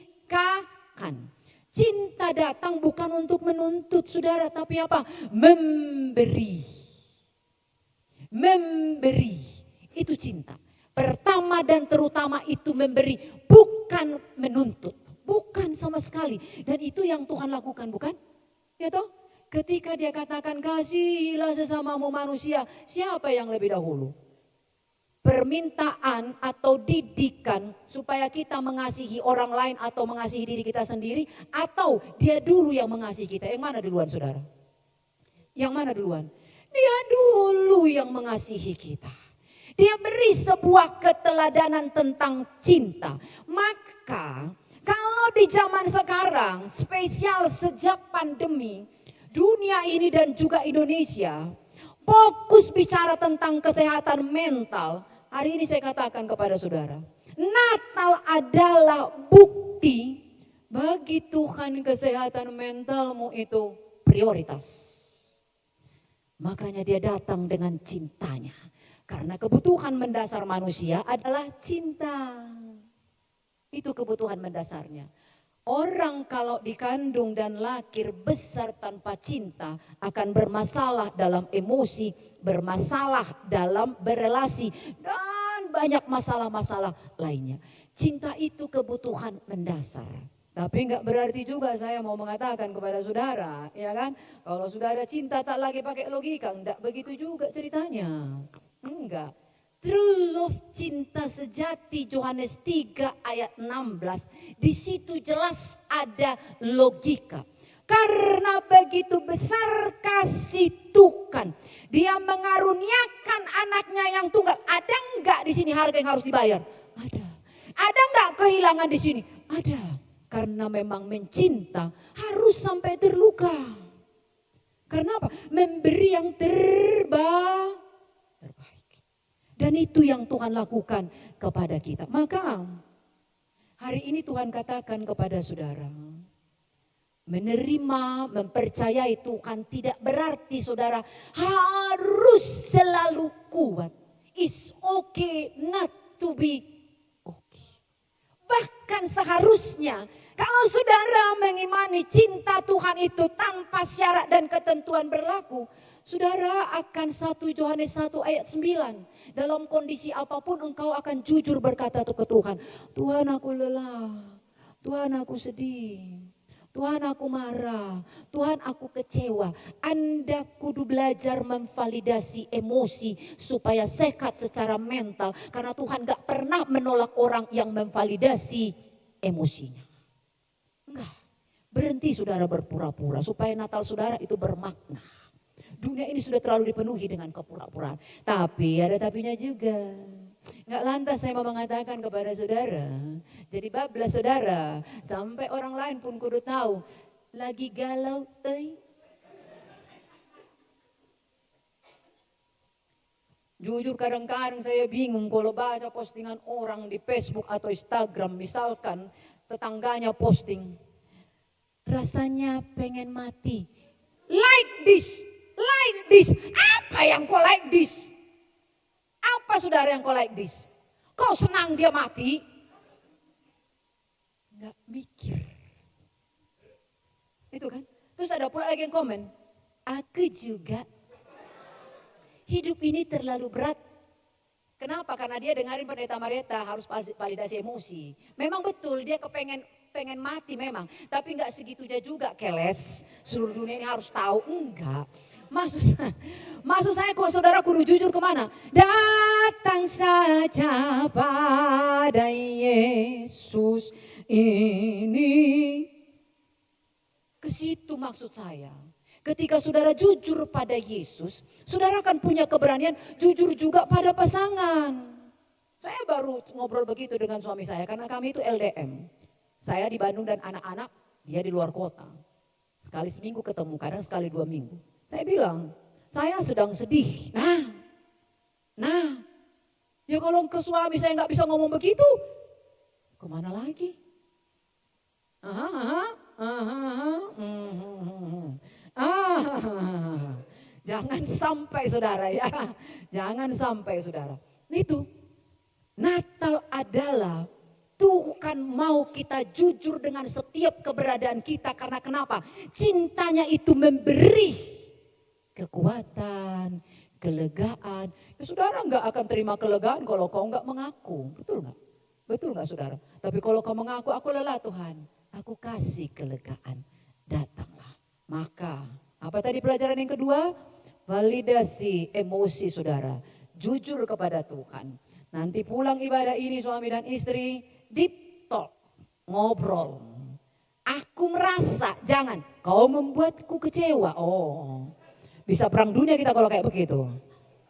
Cinta datang bukan untuk menuntut saudara, tapi apa? Memberi. Memberi, itu cinta. Pertama dan terutama itu memberi, bukan menuntut. Bukan sama sekali. Dan itu yang Tuhan lakukan, bukan? Ya toh? Ketika dia katakan kasihilah sesamamu manusia, siapa yang lebih dahulu? Permintaan atau didikan supaya kita mengasihi orang lain atau mengasihi diri kita sendiri, atau dia dulu yang mengasihi kita. Yang mana duluan saudara? Yang mana duluan? Dia dulu yang mengasihi kita. Dia beri sebuah keteladanan tentang cinta. Maka kalau di zaman sekarang, spesial sejak pandemi, dunia ini dan juga Indonesia fokus bicara tentang kesehatan mental. Hari ini saya katakan kepada saudara, Natal adalah bukti bagi Tuhan kesehatan mentalmu itu prioritas. Makanya dia datang dengan cintanya. Karena kebutuhan mendasar manusia adalah cinta. Itu kebutuhan mendasarnya. Orang kalau dikandung dan lahir besar tanpa cinta akan bermasalah dalam emosi, bermasalah dalam berelasi, dan banyak masalah-masalah lainnya. Cinta itu kebutuhan mendasar. Tapi enggak berarti juga saya mau mengatakan kepada saudara, ya kan? Kalau saudara cinta tak lagi pakai logika, enggak begitu juga ceritanya. Enggak. True love, cinta sejati, Yohanes 3 ayat 16. Di situ jelas ada logika. Karena begitu besar kasih Tuhan, dia mengaruniakan anaknya yang tunggal. Ada enggak di sini harga yang harus dibayar? Ada. Ada enggak kehilangan di sini? Ada. Karena memang mencinta harus sampai terluka. Karena apa? Memberi yang terbaik. Dan itu yang Tuhan lakukan kepada kita. Maka hari ini Tuhan katakan kepada saudara, menerima, mempercayai Tuhan tidak berarti saudara harus selalu kuat. It's okay not to be okay. Bahkan seharusnya kalau saudara mengimani cinta Tuhan itu tanpa syarat dan ketentuan berlaku, saudara akan 1 Yohanes 1 ayat 9. Dalam kondisi apapun engkau akan jujur berkata ke Tuhan. Tuhan aku lelah, Tuhan aku sedih, Tuhan aku marah, Tuhan aku kecewa. Anda kudu belajar memvalidasi emosi supaya sehat secara mental. Karena Tuhan gak pernah menolak orang yang memvalidasi emosinya. Enggak, berhenti saudara berpura-pura supaya Natal saudara itu bermakna. Dunia ini sudah terlalu dipenuhi dengan kepura-puraan. Tapi ada tapinya juga. Nggak lantas saya mau mengatakan kepada saudara. Jadi bablas saudara. Sampai orang lain pun kudu tahu. Lagi galau. Jujur kadang-kadang saya bingung kalau baca postingan orang di Facebook atau Instagram. Misalkan tetangganya posting. Rasanya pengen mati. Like this. Like this. Apa yang kau like this? Apa saudara yang kau like this? Kau senang dia mati? Enggak mikir. Itu kan. Terus ada pula lagi yang komen. Aku juga. Hidup ini terlalu berat. Kenapa? Karena dia dengarin pendeta Marieta harus validasi emosi. Memang betul dia pengen mati memang. Tapi enggak segitunya juga keles. Seluruh dunia ini harus tahu. Enggak. Maksud saya kalau saudara kudu jujur kemana? Datang saja pada Yesus ini. Ke situ maksud saya. Ketika saudara jujur pada Yesus, saudara akan punya keberanian jujur juga pada pasangan. Saya baru ngobrol begitu dengan suami saya karena kami itu LDM. Saya di Bandung dan anak-anak, dia di luar kota. Sekali seminggu ketemu, kadang sekali 2 minggu. Saya bilang, saya sedang sedih. Nah, ya kalau ke suami saya nggak bisa ngomong begitu, kemana lagi? Jangan sampai saudara ya, jangan sampai saudara. Itu Natal adalah Tuhan mau kita jujur dengan setiap keberadaan kita. Karena kenapa? Cintanya itu memberi kekuatan, kelegaan. Ya saudara nggak akan terima kelegaan kalau kau nggak mengaku. Betul nggak? Betul nggak saudara? Tapi kalau kau mengaku, aku lelah Tuhan. Aku kasih kelegaan. Datanglah. Maka, apa tadi pelajaran yang kedua? Validasi emosi saudara. Jujur kepada Tuhan. Nanti pulang ibadah ini suami dan istri, deep talk, ngobrol. Aku merasa, jangan, kau membuatku kecewa. Oh, bisa perang dunia kita kalau kayak begitu.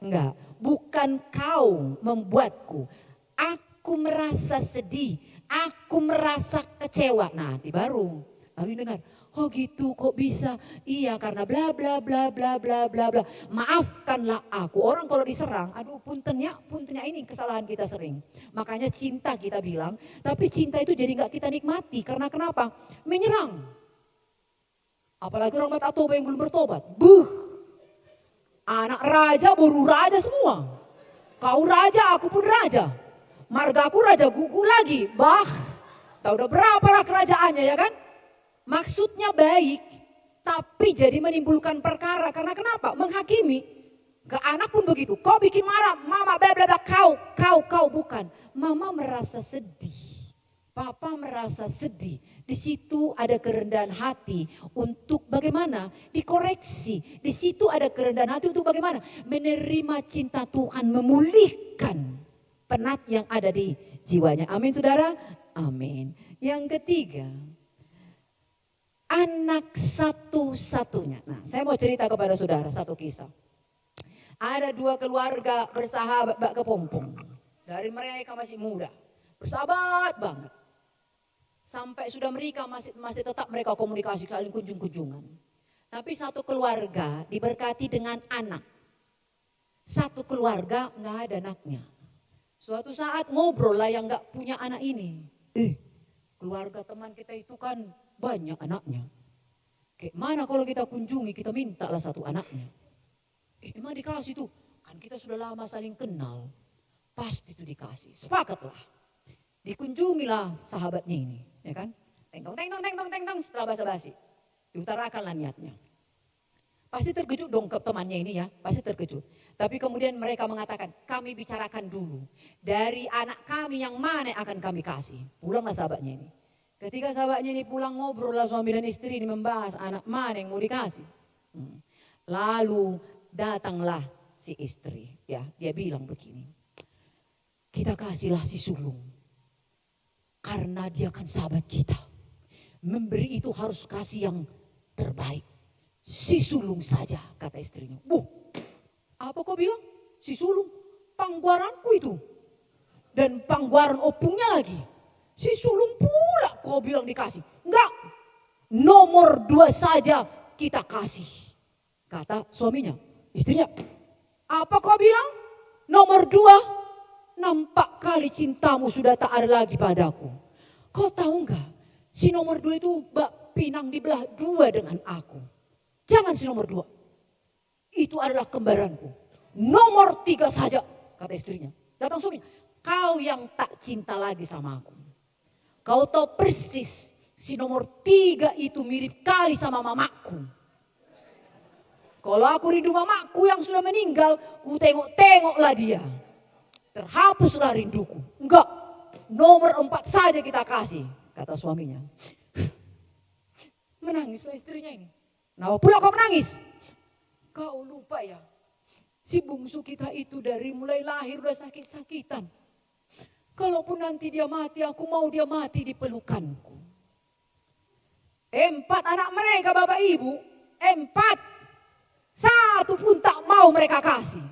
Enggak, bukan kau membuatku. Aku merasa sedih, aku merasa kecewa. Nah, baru lalu dengar, oh gitu kok bisa? Iya karena bla bla bla bla bla bla bla. Maafkanlah aku. Orang kalau diserang, aduh puntennya ini kesalahan kita sering. Makanya cinta kita bilang, tapi cinta itu jadi nggak kita nikmati. Karena kenapa? Menyerang. Apalagi orang mata toba yang belum bertobat. Buh. Anak raja, boru raja semua. Kau raja, aku pun raja. Margaku raja, gugu lagi. Bah. Tahu udah berapa lah kerajaannya ya kan? Maksudnya baik, tapi jadi menimbulkan perkara. Karena kenapa? Menghakimi. Ke anak pun begitu. Kau bikin marah, mama bla bla bla, kau bukan. Mama merasa sedih. Papa merasa sedih. Di situ ada kerendahan hati untuk bagaimana? Dikoreksi. Di situ ada kerendahan hati untuk bagaimana? Menerima cinta Tuhan, memulihkan penat yang ada di jiwanya. Amin saudara? Amin. Yang ketiga, anak satu-satunya. Nah, saya mau cerita kepada saudara satu kisah. Ada dua keluarga bersahabat bak kepompong. Dari mereka masih muda. Bersahabat banget. Sampai sudah mereka masih tetap mereka komunikasi saling kunjung-kunjungan. Tapi satu keluarga diberkati dengan anak. Satu keluarga nggak ada anaknya. Suatu saat ngobrol lah yang nggak punya anak ini. Keluarga teman kita itu kan banyak anaknya. Kayak mana kalau kita kunjungi, kita mintalah satu anaknya. Emang dikasih tuh. Kan kita sudah lama saling kenal. Pasti itu dikasih. Sepakatlah. Dikunjungilah sahabatnya ini. Ya kan? Teng-tong setelah basa-basi. Diutarakanlah niatnya. Pasti terkejut dong ke temannya ini ya. Pasti terkejut. Tapi kemudian mereka mengatakan, kami bicarakan dulu. Dari anak kami yang mana akan kami kasih. Pulanglah sahabatnya ini. Ketika sahabatnya ini pulang ngobrol lah suami dan istri ini membahas anak mana yang mau dikasih. Lalu datanglah si istri. Ya, dia bilang begini. Kita kasihlah si sulung. Karena dia kan sahabat kita. Memberi itu harus kasih yang terbaik. Si sulung saja kata istrinya. Apa kau bilang? Si sulung. Pangguaranku itu. Dan pangguaran opungnya lagi. Si sulung pula kau bilang dikasih. Enggak. Nomor 2 saja kita kasih. Kata suaminya. Istrinya. Apa kau bilang? Nomor 2. Nampak kali cintamu sudah tak ada lagi padaku. Kau tahu enggak? Si nomor 2 itu bak pinang dibelah 2 dengan aku. Jangan si nomor 2. Itu adalah kembaranku. Nomor 3 saja. Kata istrinya. Datang suaminya. Kau yang tak cinta lagi sama aku. Kau tahu persis si nomor 3 itu mirip kali sama mamaku. Kalau aku rindu mamaku yang sudah meninggal, ku tengok-tengoklah dia. Terhapuslah rinduku. Enggak, nomor 4 saja kita kasih, kata suaminya. Menangislah istrinya ini. Nah, pula kau menangis? Kau lupa ya, si bungsu kita itu dari mulai lahir udah sakit-sakitan. Kalaupun nanti dia mati, aku mau dia mati di pelukanku. 4 anak mereka bapak ibu, 4. 1 pun tak mau mereka kasih.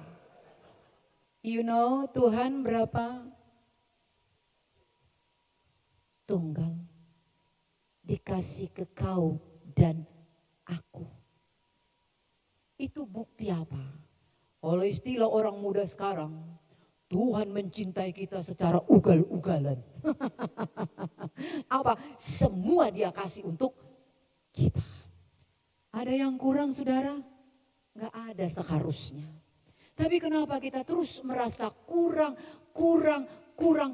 You know Tuhan berapa? Tunggal. Dikasih ke kau dan aku. Itu bukti apa? Oleh istilah orang muda sekarang, Tuhan mencintai kita secara ugal-ugalan. Apa? Semua dia kasih untuk kita. Ada yang kurang saudara? Gak ada seharusnya. Tapi kenapa kita terus merasa kurang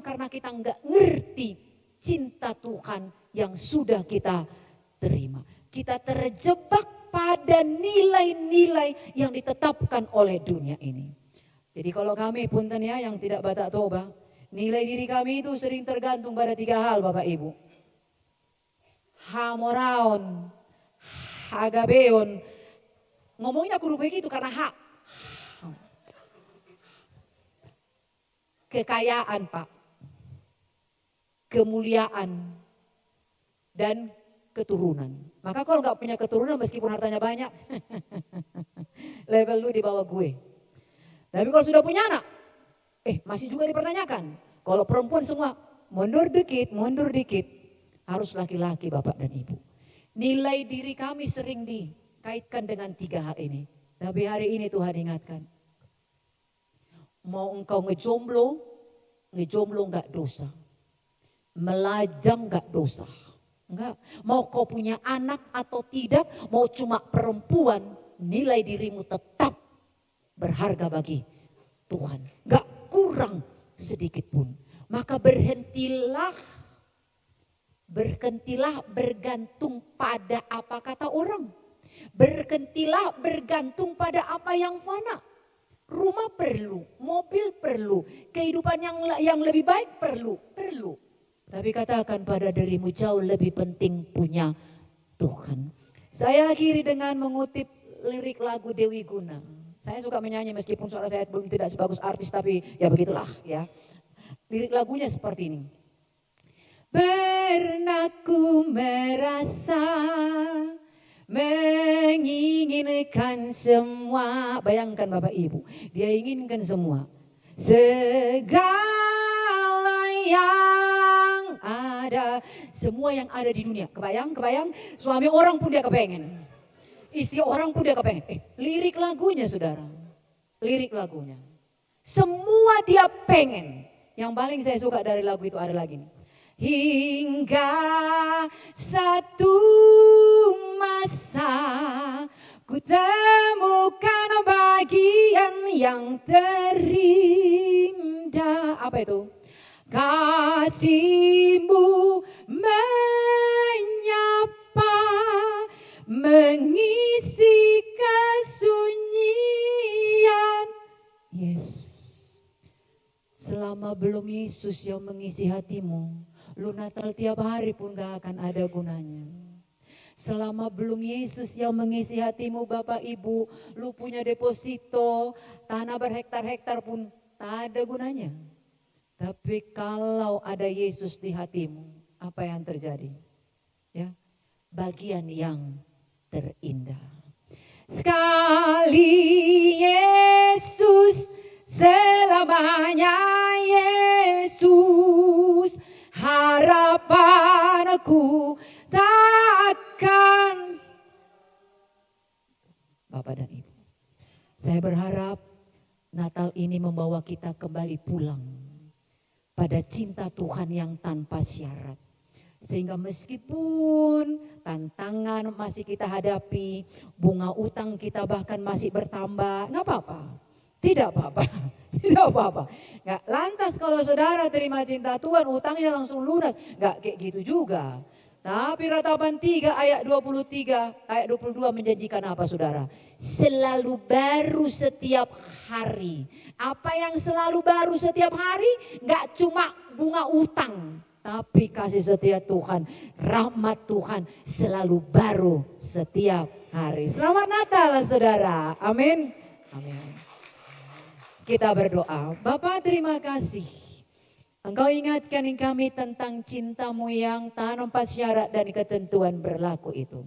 karena kita gak ngerti cinta Tuhan yang sudah kita terima. Kita terjebak pada nilai-nilai yang ditetapkan oleh dunia ini. Jadi kalau kami punten ya yang tidak batak toba, nilai diri kami itu sering tergantung pada 3 hal Bapak Ibu. Hamoraon, hagabeon. Ngomongnya kudu begitu karena hak. Kekayaan Pak. Kemuliaan. Dan keturunan. Maka kalau nggak punya keturunan meskipun hartanya banyak. Level lu di bawah gue. Tapi kalau sudah punya anak. Masih juga dipertanyakan. Kalau perempuan semua mundur dikit. Harus laki-laki Bapak dan Ibu. Nilai diri kami sering dikaitkan dengan 3 hal ini. Tapi hari ini Tuhan ingatkan. Mau engkau ngejomblo enggak dosa. Melajang enggak dosa. Enggak. Mau kau punya anak atau tidak, mau cuma perempuan, nilai dirimu tetap berharga bagi Tuhan. Enggak kurang sedikit pun. Maka berhentilah bergantung pada apa kata orang. Berhentilah bergantung pada apa yang fana. Rumah perlu, mobil perlu, kehidupan yang lebih baik perlu. Tapi katakan pada dirimu jauh lebih penting punya Tuhan. Saya akhiri dengan mengutip lirik lagu Dewi Guna. Saya suka menyanyi meskipun suara saya belum tidak sebagus artis, tapi ya begitulah ya. Lirik lagunya seperti ini. Pernah ku merasa menginginkan semua. Bayangkan Bapak Ibu, dia inginkan semua. Segala yang ada, semua yang ada di dunia. Kebayang, suami orang pun dia kepengen. Istri orang pun dia kepengen. Lirik lagunya saudara, lirik lagunya. Semua dia pengen. Yang paling saya suka dari lagu itu ada lagi nih. Hingga satu masa ku temukan bagian yang terindah. Apa itu? Kasih-Mu menyapa, mengisi kesunyian. Yes. Selama belum Yesus yang mengisi hatimu, lu Natal tiap hari pun gak akan ada gunanya. Selama belum Yesus yang mengisi hatimu Bapak Ibu, lu punya deposito, tanah berhektar-hektar pun tak ada gunanya. Tapi kalau ada Yesus di hatimu, apa yang terjadi? Ya, bagian yang terindah. Sekali Yesus, selamanya Yesus, harapanku takkan. Bapak dan Ibu, saya berharap Natal ini membawa kita kembali pulang pada cinta Tuhan yang tanpa syarat. Sehingga meskipun tantangan masih kita hadapi, bunga utang kita bahkan masih bertambah, nggak apa-apa. Tidak apa-apa, tidak apa-apa. Nggak lantas kalau saudara terima cinta Tuhan, utangnya langsung lunas. Nggak kayak gitu juga. Tapi Ratapan 3 ayat 23, ayat 22 menjanjikan apa saudara? Selalu baru setiap hari. Apa yang selalu baru setiap hari? Nggak cuma bunga utang. Tapi kasih setia Tuhan, rahmat Tuhan selalu baru setiap hari. Selamat Natal saudara, amin. Amin. Kita berdoa. Bapa terima kasih. Engkau ingatkan kami tentang cinta-Mu yang tanpa syarat dan ketentuan berlaku itu.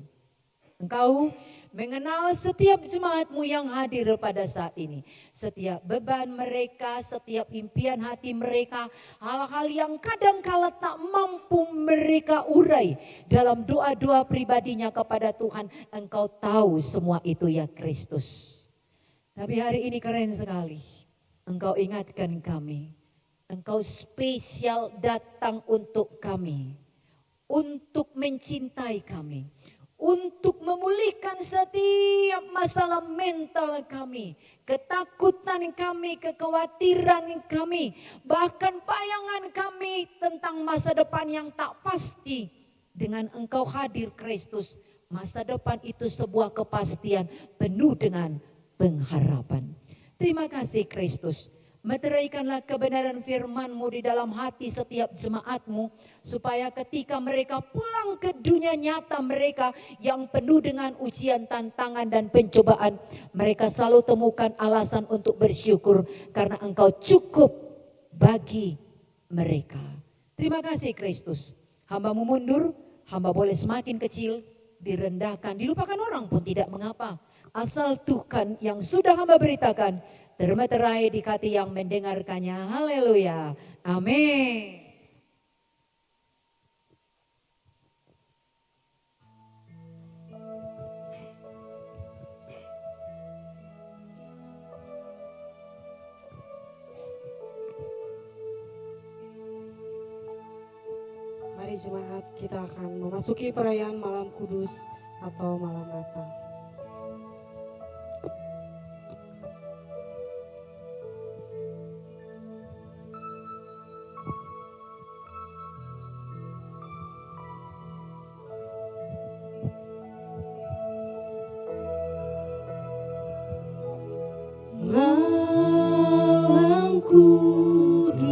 Engkau mengenal setiap jemaat-Mu yang hadir pada saat ini. Setiap beban mereka, setiap impian hati mereka. Hal-hal yang kadang-kala tak mampu mereka urai. Dalam doa-doa pribadinya kepada Tuhan. Engkau tahu semua itu ya Kristus. Tapi hari ini keren sekali. Engkau ingatkan kami. Engkau spesial datang untuk kami. Untuk mencintai kami. untuk memulihkan setiap masalah mental kami, ketakutan kami, kekhawatiran kami, bahkan bayangan kami tentang masa depan yang tak pasti. Dengan Engkau hadir Kristus, masa depan itu sebuah kepastian penuh dengan pengharapan. Terima kasih Kristus. Meteraikanlah kebenaran firman-Mu di dalam hati setiap jemaat-Mu, supaya ketika mereka pulang ke dunia nyata mereka yang penuh dengan ujian, tantangan dan pencobaan, mereka selalu temukan alasan untuk bersyukur karena Engkau cukup bagi mereka. Terima kasih Kristus. Hamba-Mu mundur, hamba boleh semakin kecil, direndahkan, dilupakan orang pun tidak mengapa. Asal Tuhan yang sudah hamba beritakan termeterai di hati yang mendengarkannya. Haleluya. Amin. Mari jemaat, kita akan memasuki perayaan malam kudus atau malam Natal. Malam kudus,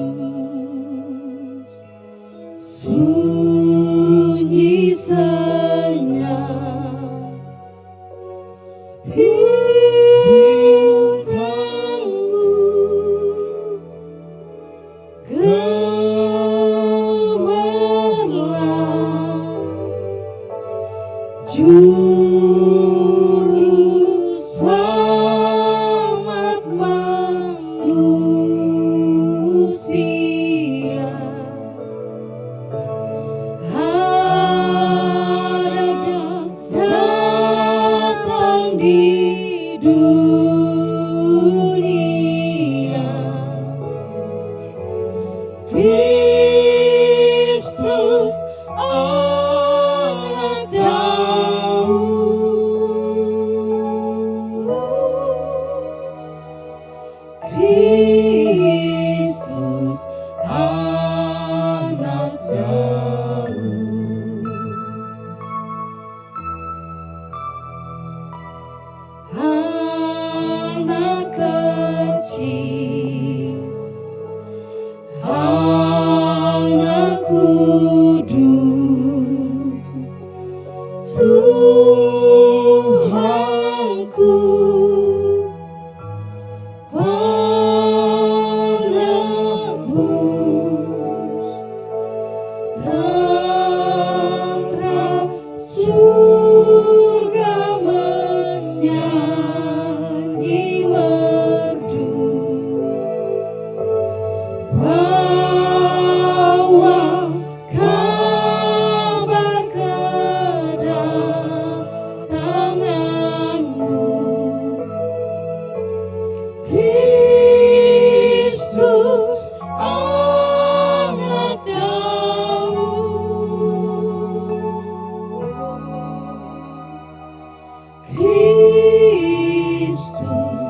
sunyi senyap, firman-Mu gemerlap, Juru Selamat manusia, ada datang di dunia. Kristus anak Daud, Kristus anak Daud. Anak kecil, anak kudus, Tuhanku penebus, tentra surga menyanyi merdu, bawa kabar kedatangan-Mu. Kristus anak Daud, Kristus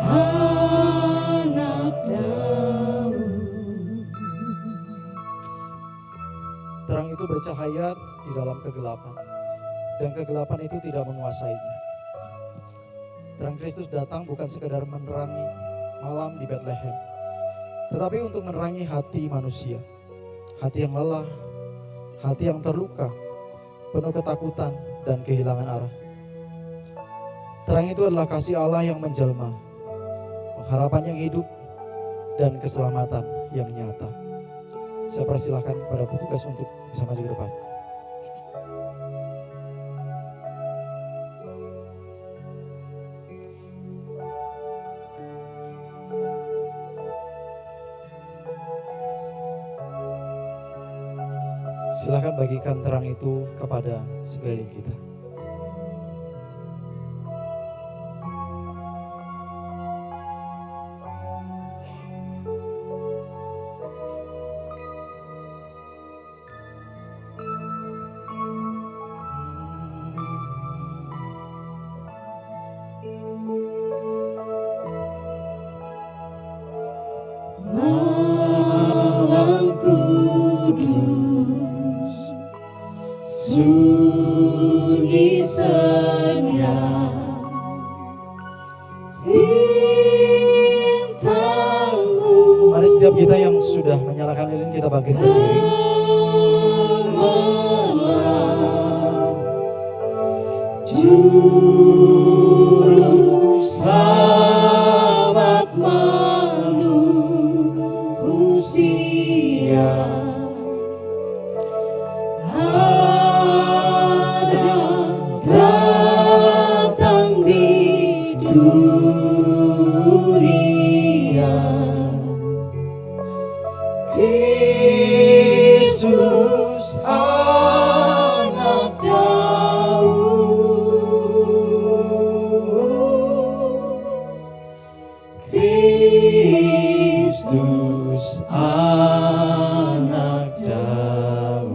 anak Daud. Terang itu bercahaya di dalam kegelapan, dan kegelapan itu tidak menguasainya. Terang Kristus datang bukan sekadar menerangi malam di Bethlehem, tetapi untuk menerangi hati manusia, hati yang lelah, hati yang terluka, penuh ketakutan dan kehilangan arah. Terang itu adalah kasih Allah yang menjelma, pengharapan yang hidup, dan keselamatan yang nyata. Saya persilahkan pada petugas untuk bisa maju ke depan. Silakan bagikan terang itu kepada sekeliling kita. Setiap kita yang sudah menyalakan lilin, kita bangkit berdiri. Juru selamat manusia ada datang di dunia. Yesus anak Daud, Kristus anak Daud.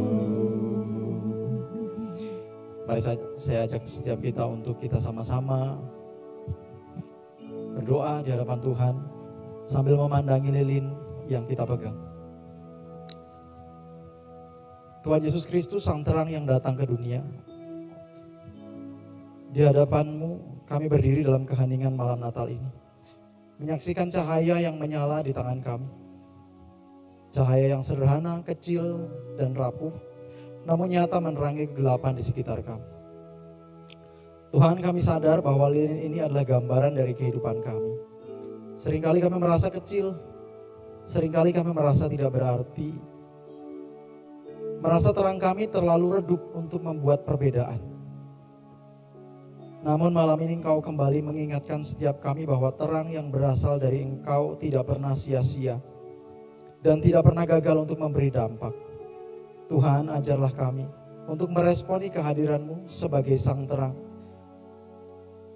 Mari saya ajak setiap kita untuk kita sama-sama berdoa di hadapan Tuhan sambil memandangi lilin yang kita pegang. Tuhan Yesus Kristus, Sang Terang yang datang ke dunia. Di hadapan-Mu kami berdiri dalam keheningan malam Natal ini, menyaksikan cahaya yang menyala di tangan kami. Cahaya yang sederhana, kecil, dan rapuh, namun nyata menerangi kegelapan di sekitar kami. Tuhan, kami sadar bahwa lilin ini adalah gambaran dari kehidupan kami. Seringkali kami merasa kecil, seringkali kami merasa tidak berarti, merasa terang kami terlalu redup untuk membuat perbedaan. Namun malam ini Engkau kembali mengingatkan setiap kami bahwa terang yang berasal dari Engkau tidak pernah sia-sia dan tidak pernah gagal untuk memberi dampak. Tuhan, ajarlah kami untuk meresponi kehadiran-Mu sebagai Sang Terang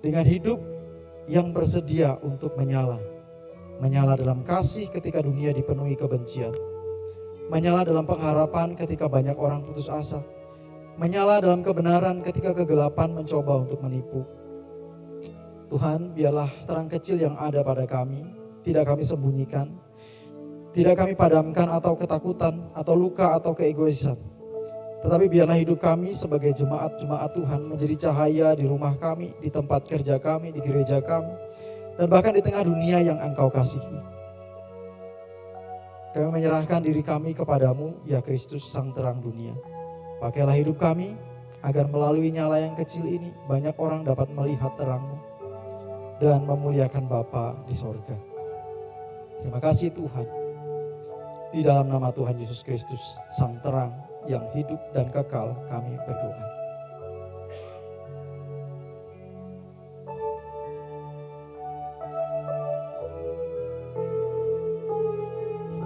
dengan hidup yang bersedia untuk menyala. Menyala dalam kasih ketika dunia dipenuhi kebencian. Menyala dalam pengharapan ketika banyak orang putus asa. Menyala dalam kebenaran ketika kegelapan mencoba untuk menipu. Tuhan, biarlah terang kecil yang ada pada kami tidak kami sembunyikan, tidak kami padamkan atau ketakutan atau luka atau keegoisan. Tetapi biarlah hidup kami sebagai jemaat-jemaat Tuhan menjadi cahaya di rumah kami, di tempat kerja kami, di gereja kami, dan bahkan di tengah dunia yang Engkau kasihi. Kami menyerahkan diri kami kepadamu, ya Kristus, Sang Terang dunia. Pakailah hidup kami, agar melalui nyala yang kecil ini, banyak orang dapat melihat terang-Mu dan memuliakan Bapa di sorga. Terima kasih Tuhan. Di dalam nama Tuhan Yesus Kristus, Sang Terang yang hidup dan kekal, kami berdoa.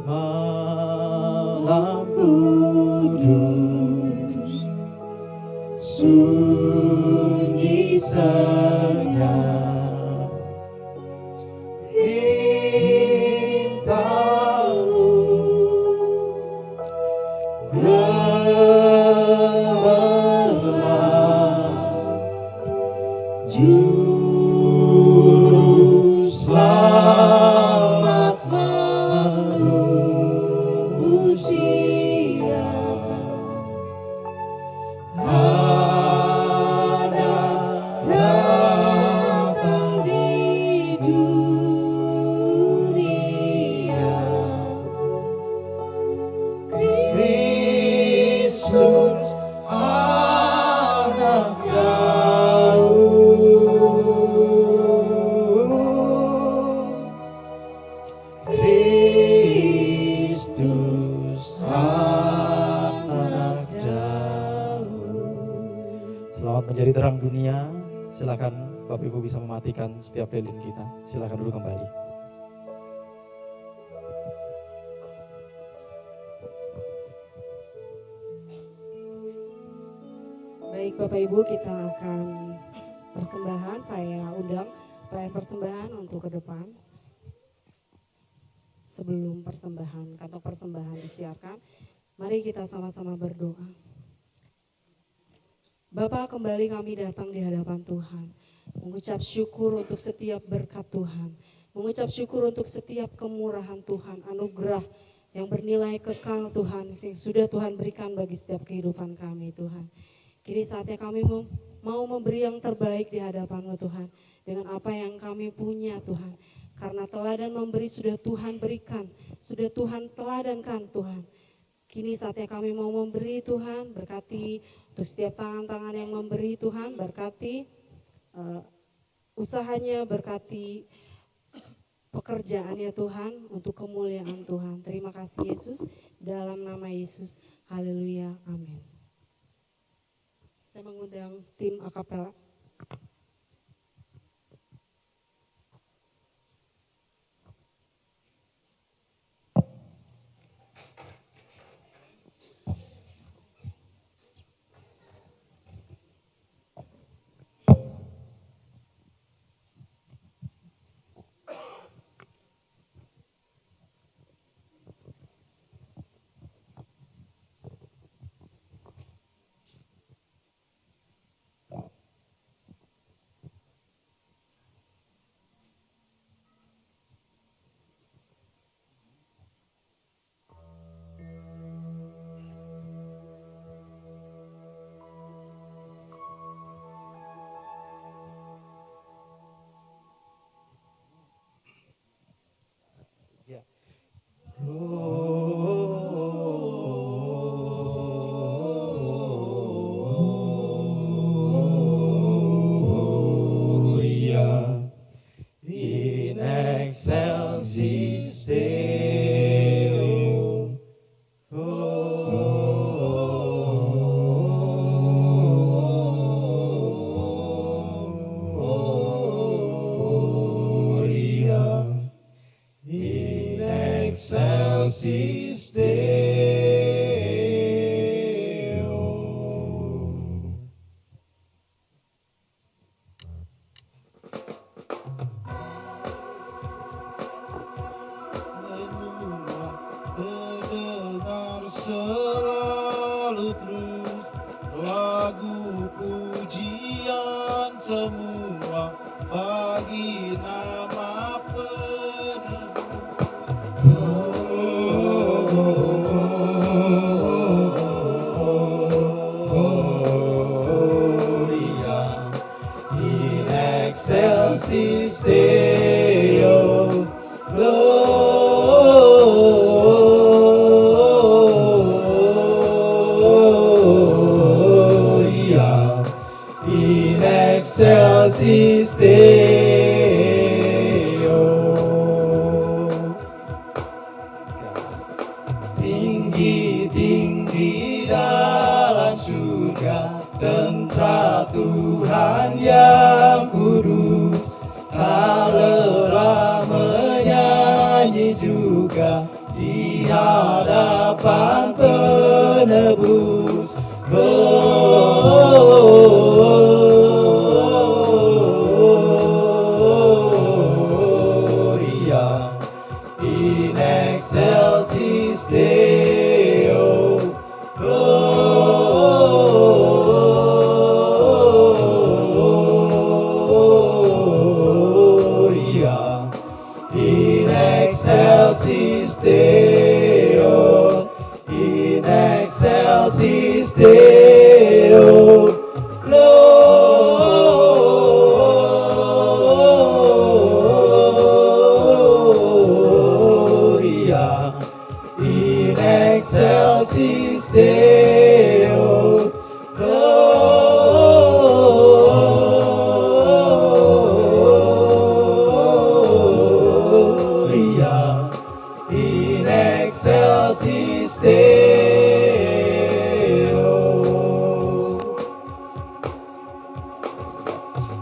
Malam Kudus, sunyi senyap, bintangmu gemerlap, juru selamat manusia ada datang di dunia. Kristus anak Daud, Kristus anak Daud. Selamat menjadi terang dunia. Silakan Bapak Ibu bisa mematikan setiap lilin kita. Silakan dulu kembali. Baik Bapak Ibu, kita akan persembahan. Saya undang pelayan persembahan untuk ke depan. Sebelum persembahan, kantong persembahan disiapkan, mari kita sama-sama berdoa. Bapa, kembali kami datang di hadapan Tuhan, mengucap syukur untuk setiap berkat Tuhan, mengucap syukur untuk setiap kemurahan Tuhan, anugerah yang bernilai kekal Tuhan, yang sudah Tuhan berikan bagi setiap kehidupan kami Tuhan. Kini saatnya kami mau memberi yang terbaik di hadapan-Mu Tuhan, dengan apa yang kami punya Tuhan. Karena teladan memberi sudah Tuhan berikan, sudah Tuhan teladankan Tuhan. Kini saatnya kami mau memberi Tuhan, berkati untuk setiap tangan-tangan yang memberi Tuhan, berkati usahanya, berkati pekerjaannya Tuhan, untuk kemuliaan Tuhan. Terima kasih Yesus, dalam nama Yesus, haleluya, amin. Saya mengundang tim akapela. Gloria in excelsis Deo. Gloria in excelsis Deo. Terdengar selalu terus lagu pujian semua bagi nama Gloria in excelsis Deo. Gloria in excelsis Deo. Tinggi-tinggi dalam surga, tentara Tuhan yang kudus, tak lelah menyanyi juga di hadapan penebus. Gloria in excelsis Deo. Gloria in excelsis Deo. In excelsis Deo. Gloria in excelsis Deo. Gloria in excelsis Deo.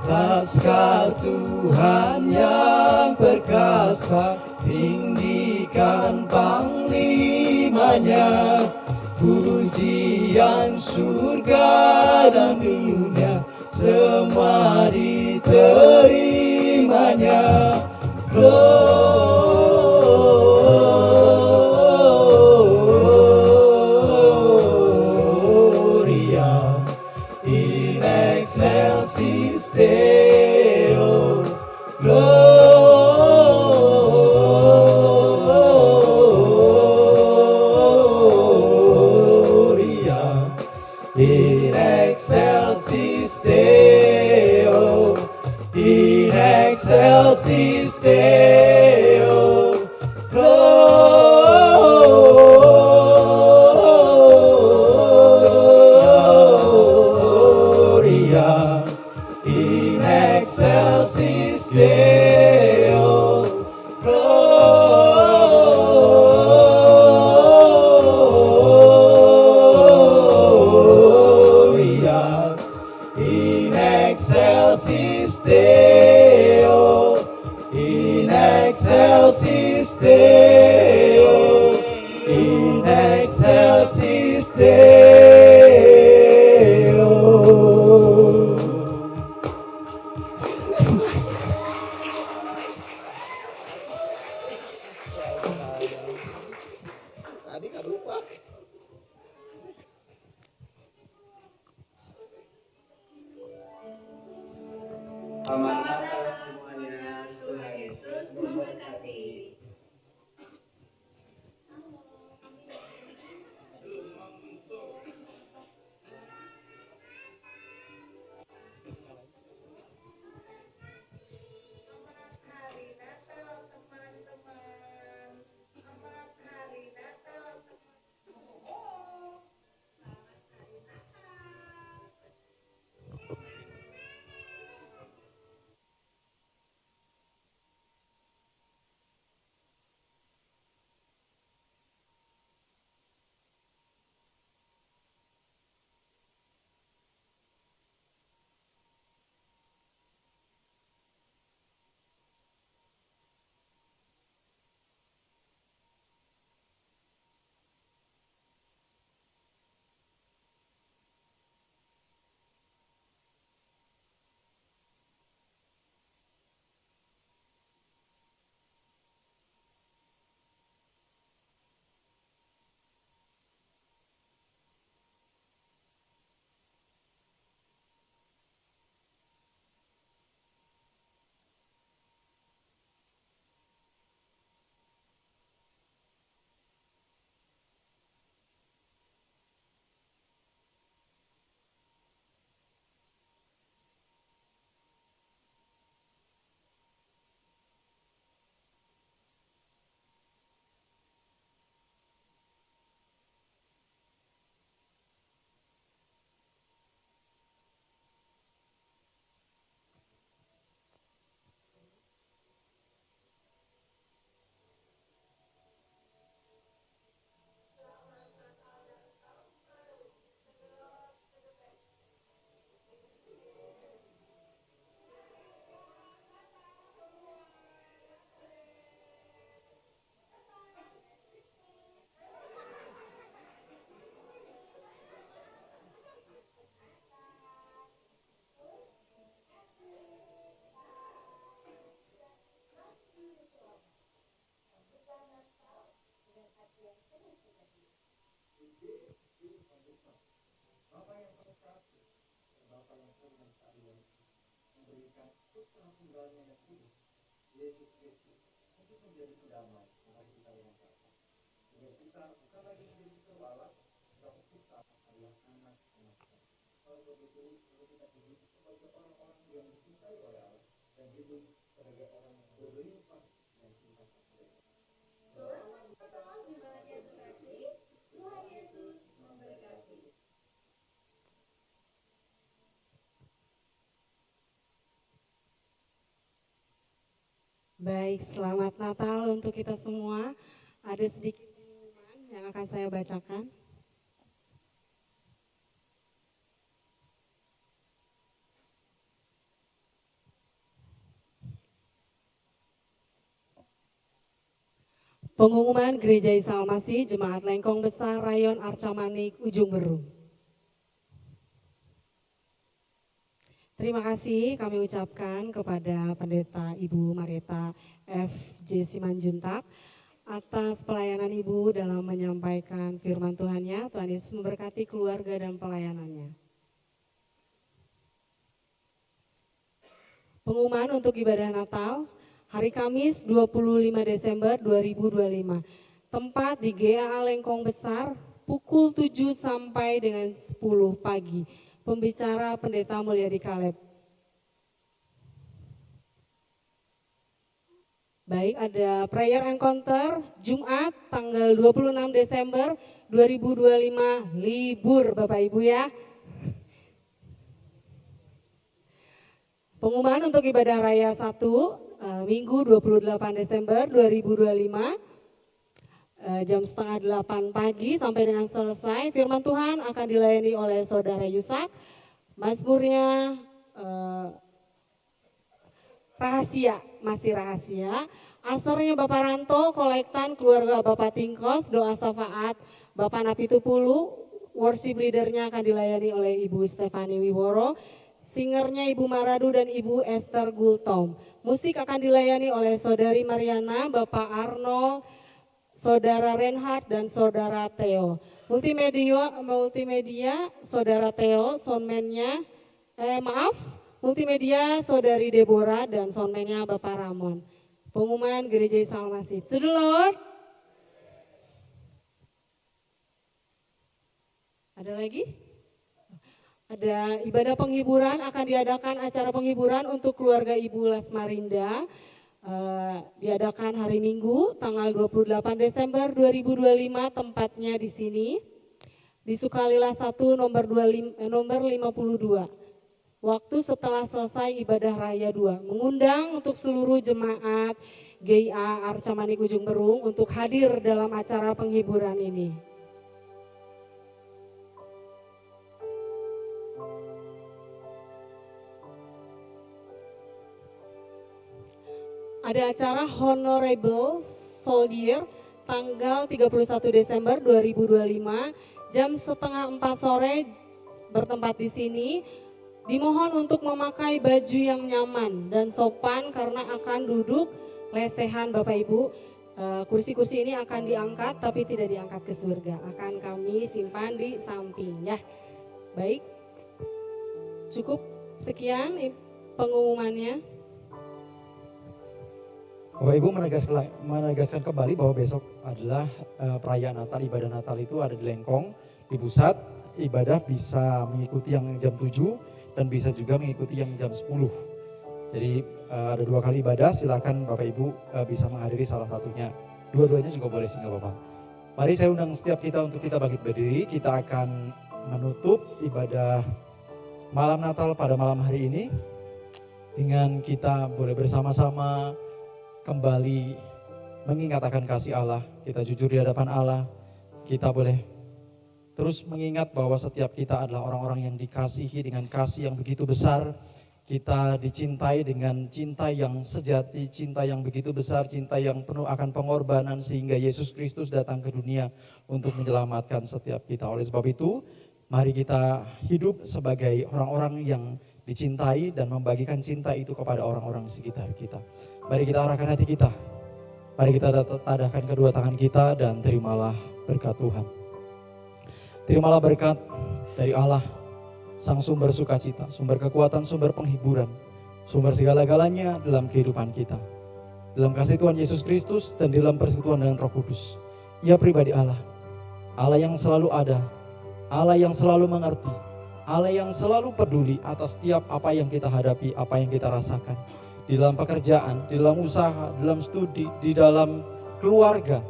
Laskar Tuhan yang perkasa, tinggikan panglimanya. Pujian surga dan dunia semua diterimanya. Gloria in excelsis Deo. Gloria in excelsis Deo. In excelsis Deo. excelsis Deo, in excelsis Deo. Tadi kan lupa. Selamat Natal semuanya. Tuhan Yesus memberkati. Baik, selamat Natal untuk kita semua. Ada sedikit pengumuman yang akan saya bacakan. Pengumuman Gereja Isa Al-Masih Jemaat Lengkong Besar Rayon Arca Manik Ujung Berung. Terima kasih kami ucapkan kepada Pendeta Ibu Marieta F.J. Simanjuntak atas pelayanan Ibu dalam menyampaikan firman Tuhannya. Tuhan Yesus memberkati keluarga dan pelayanannya. Pengumuman untuk ibadah Natal hari Kamis 25 Desember 2025. Tempat di GAA Lengkong Besar pukul 7 sampai dengan 10 pagi. Pembicara Pendeta Mulyadi Kaleb. Baik, ada prayer encounter Jumat tanggal 26 Desember 2025, libur Bapak Ibu ya. Pengumuman untuk ibadah raya 1 Minggu 28 Desember 2025 jam setengah 8 pagi sampai dengan selesai. Firman Tuhan akan dilayani oleh Saudara Yusak. Mazmurnya rahasia masih rahasia. Asernya Bapak Ranto, kolektan keluarga Bapak Tingkos, doa syafaat Bapak Napitupulu, worship leadernya akan dilayani oleh Ibu Stefani Wiworo, singernya Ibu Maradu dan Ibu Esther Gultom. Musik akan dilayani oleh Saudari Mariana, Bapak Arnold, Saudara Reinhard dan Saudara Theo. Multimedia Saudara Theo, soundman-nya multimedia Saudari Deborah dan soundman-nya Bapak Ramon. Pengumuman Gereja Isa Al-Masih. To the Lord. Ada lagi? Ada ibadah penghiburan, akan diadakan acara penghiburan untuk keluarga Ibu Lasmarinda. Diadakan hari Minggu tanggal 28 Desember 2025, tempatnya di sini di Sukalila 1 nomor 52. Waktu setelah selesai ibadah raya 2. Mengundang untuk seluruh jemaat GIA Arca Manik Ujung Berung untuk hadir dalam acara penghiburan ini. Ada acara Honorable Soldier tanggal 31 Desember 2025 jam setengah 4 sore bertempat di sini. Dimohon untuk memakai baju yang nyaman dan sopan karena akan duduk lesehan Bapak Ibu. Kursi-kursi ini akan diangkat tapi tidak diangkat ke surga. Akan kami simpan di samping ya. Baik, cukup sekian pengumumannya. Bapak Ibu menegaskan kembali bahwa besok adalah perayaan Natal, ibadah Natal itu ada di Lengkong, di pusat. Ibadah bisa mengikuti yang jam 7 dan bisa juga mengikuti yang jam 10. Jadi ada 2 kali ibadah, silakan Bapak Ibu bisa menghadiri salah satunya. Dua-duanya juga boleh sih nggak apa-apa. Mari saya undang setiap kita untuk kita bangkit berdiri. Kita akan menutup ibadah malam Natal pada malam hari ini dengan kita boleh bersama-sama kembali mengingat akan kasih Allah. Kita jujur di hadapan Allah. Kita boleh terus mengingat bahwa setiap kita adalah orang-orang yang dikasihi dengan kasih yang begitu besar. Kita dicintai dengan cinta yang sejati, cinta yang begitu besar, cinta yang penuh akan pengorbanan sehingga Yesus Kristus datang ke dunia untuk menyelamatkan setiap kita. Oleh sebab itu, mari kita hidup sebagai orang-orang yang dicintai dan membagikan cinta itu kepada orang-orang sekitar kita. Mari kita arahkan hati kita. Mari kita tadahkan kedua tangan kita dan terimalah berkat Tuhan. Terimalah berkat dari Allah, Sang sumber sukacita, sumber kekuatan, sumber penghiburan, sumber segala-galanya dalam kehidupan kita. Dalam kasih Tuhan Yesus Kristus dan dalam persekutuan dengan Roh Kudus. Ia pribadi Allah. Allah yang selalu ada. Allah yang selalu mengerti. Allah yang selalu peduli atas setiap apa yang kita hadapi, apa yang kita rasakan. Di dalam pekerjaan, di dalam usaha, dalam studi, di dalam keluarga.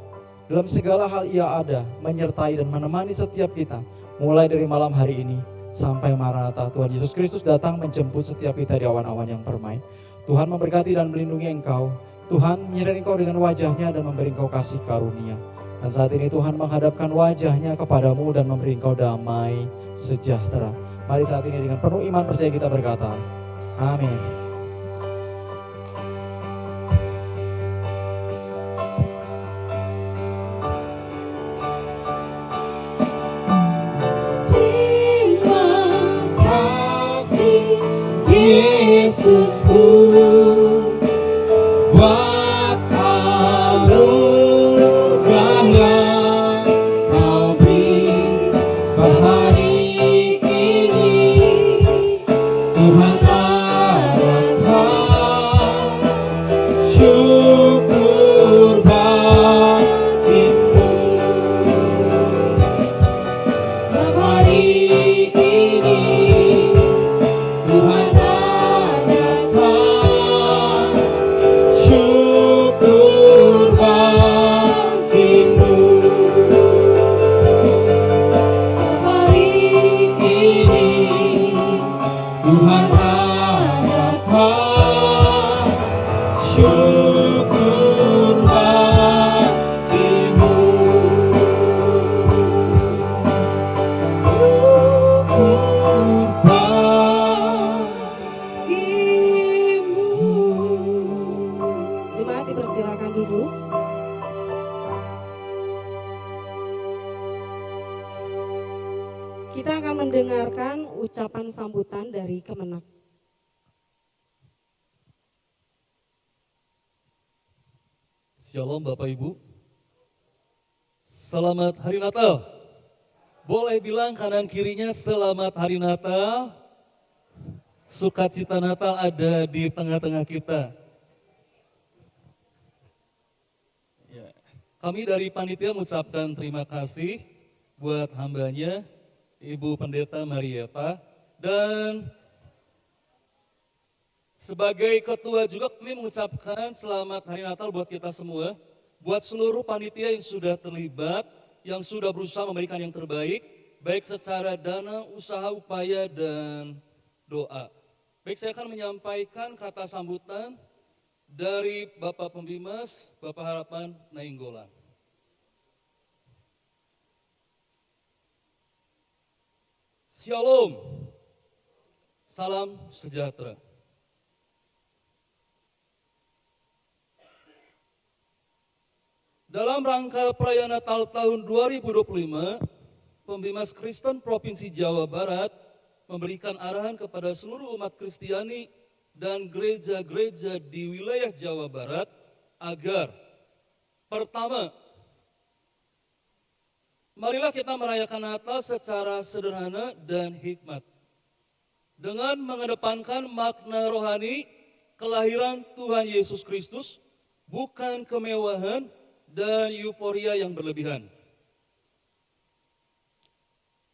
Dalam segala hal ia ada, menyertai dan menemani setiap kita. Mulai dari malam hari ini sampai Maranatha, Tuhan Yesus Kristus datang menjemput setiap kita di awan-awan yang permai. Tuhan memberkati dan melindungi engkau. Tuhan menyertai engkau dengan wajahnya dan memberi engkau kasih karunia. Dan saat ini Tuhan menghadapkan wajahnya kepadamu dan memberi engkau damai sejahtera. Mari saat ini dengan penuh iman percaya kita berkata, amin. Terima kasih Yesusku, buat anugerah yang kau beri sehari ini. Tuhan Tuhan, syukur bagimu. Setiap hari ini Tuhan adakan Ibu. Kita akan mendengarkan ucapan sambutan dari Kemenak. Shalom Bapak Ibu. Selamat Hari Natal. Boleh bilang kanan kirinya selamat Hari Natal. Sukacita Natal ada di tengah-tengah kita. Ya. Kami dari panitia mengucapkan terima kasih buat hambanya Ibu Pendeta Marieta, dan sebagai ketua juga kami mengucapkan selamat Hari Natal buat kita semua, buat seluruh panitia yang sudah terlibat, yang sudah berusaha memberikan yang terbaik, baik secara dana, usaha, upaya, dan doa. Baik, saya akan menyampaikan kata sambutan dari Bapak Pembimas, Bapak Harapan Nainggolan. Shalom, salam sejahtera. Dalam rangka perayaan Natal tahun 2025, Pembimas Kristen Provinsi Jawa Barat memberikan arahan kepada seluruh umat Kristiani dan gereja-gereja di wilayah Jawa Barat agar pertama, marilah kita merayakan Natal secara sederhana dan hikmat. Dengan mengedepankan makna rohani kelahiran Tuhan Yesus Kristus, bukan kemewahan dan euforia yang berlebihan.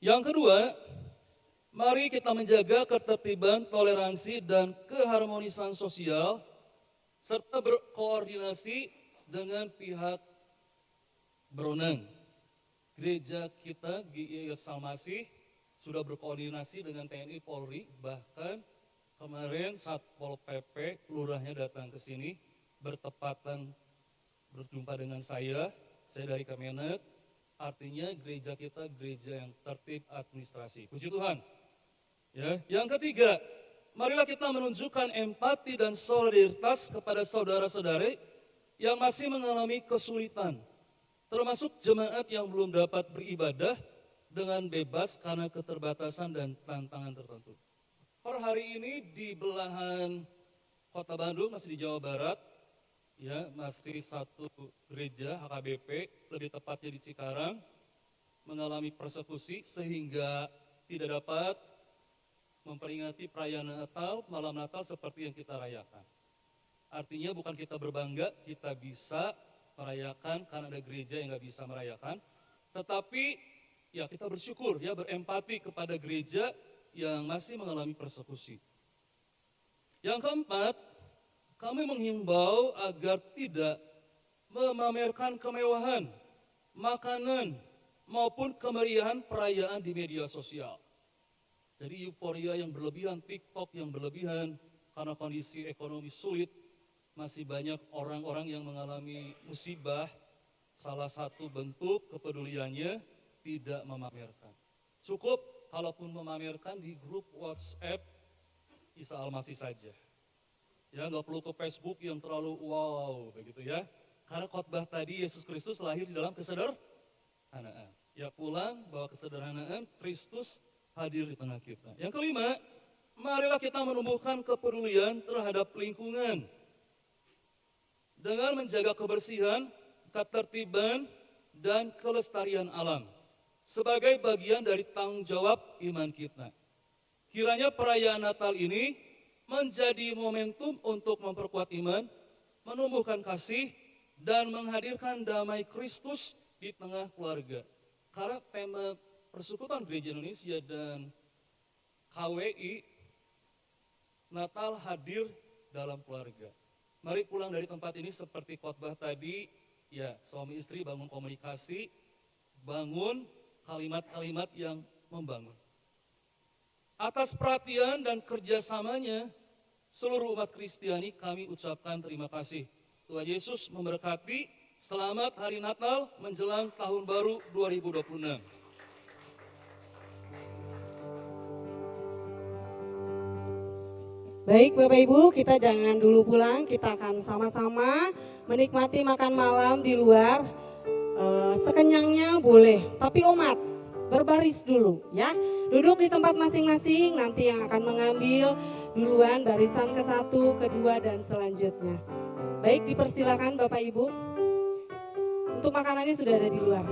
Yang kedua, mari kita menjaga ketertiban, toleransi, dan keharmonisan sosial, serta berkoordinasi dengan pihak berwenang. Gereja kita, GII Salmasih, sudah berkoordinasi dengan TNI Polri, bahkan kemarin Satpol PP, lurahnya datang ke sini, bertepatan berjumpa dengan saya dari Kemenak, artinya gereja kita gereja yang tertib administrasi. Puji Tuhan. Ya. Yang ketiga, marilah kita menunjukkan empati dan solidaritas kepada saudara-saudari yang masih mengalami kesulitan, termasuk jemaat yang belum dapat beribadah dengan bebas karena keterbatasan dan tantangan tertentu. Per hari ini di belahan kota Bandung, masih di Jawa Barat, ya, masih satu gereja HKBP, lebih tepatnya di Cikarang, mengalami persekusi sehingga tidak dapat memperingati perayaan Natal, malam Natal seperti yang kita rayakan. Artinya bukan kita berbangga, kita bisa merayakan karena ada gereja yang nggak bisa merayakan, tetapi ya kita bersyukur, ya, berempati kepada gereja yang masih mengalami persekusi. Yang keempat, kami menghimbau agar tidak memamerkan kemewahan, makanan, maupun kemeriahan perayaan di media sosial. Jadi euforia yang berlebihan, TikTok yang berlebihan, karena kondisi ekonomi sulit, masih banyak orang-orang yang mengalami musibah. Salah satu bentuk kepeduliannya tidak memamerkan. Cukup kalaupun memamerkan di grup WhatsApp Isa Almasih saja. Ya, nggak perlu ke Facebook yang terlalu wow begitu ya. Karena khotbah tadi Yesus Kristus lahir di dalam kesederhanaan. Ya, pulang bahwa kesederhanaan Kristus hadir di tengah kita. Yang kelima, marilah kita menumbuhkan kepedulian terhadap lingkungan dengan menjaga kebersihan, ketertiban, dan kelestarian alam sebagai bagian dari tanggung jawab iman kita. Kiranya perayaan Natal ini menjadi momentum untuk memperkuat iman, menumbuhkan kasih, dan menghadirkan damai Kristus di tengah keluarga. Karena tema Persekutuan Gereja Indonesia dan KWI, Natal hadir dalam keluarga. Mari pulang dari tempat ini seperti khotbah tadi, ya, suami istri bangun komunikasi, bangun kalimat-kalimat yang membangun. Atas perhatian dan kerjasamanya seluruh umat Kristiani kami ucapkan terima kasih. Tuhan Yesus memberkati. Selamat Hari Natal menjelang Tahun Baru 2026. Baik Bapak Ibu, kita jangan dulu pulang, kita akan sama-sama menikmati makan malam di luar. Sekenyangnya boleh, tapi umat berbaris dulu ya. Duduk di tempat masing-masing, nanti yang akan mengambil duluan barisan ke-1, ke-2 dan selanjutnya. Baik, dipersilakan Bapak Ibu. Untuk makanannya sudah ada di luar.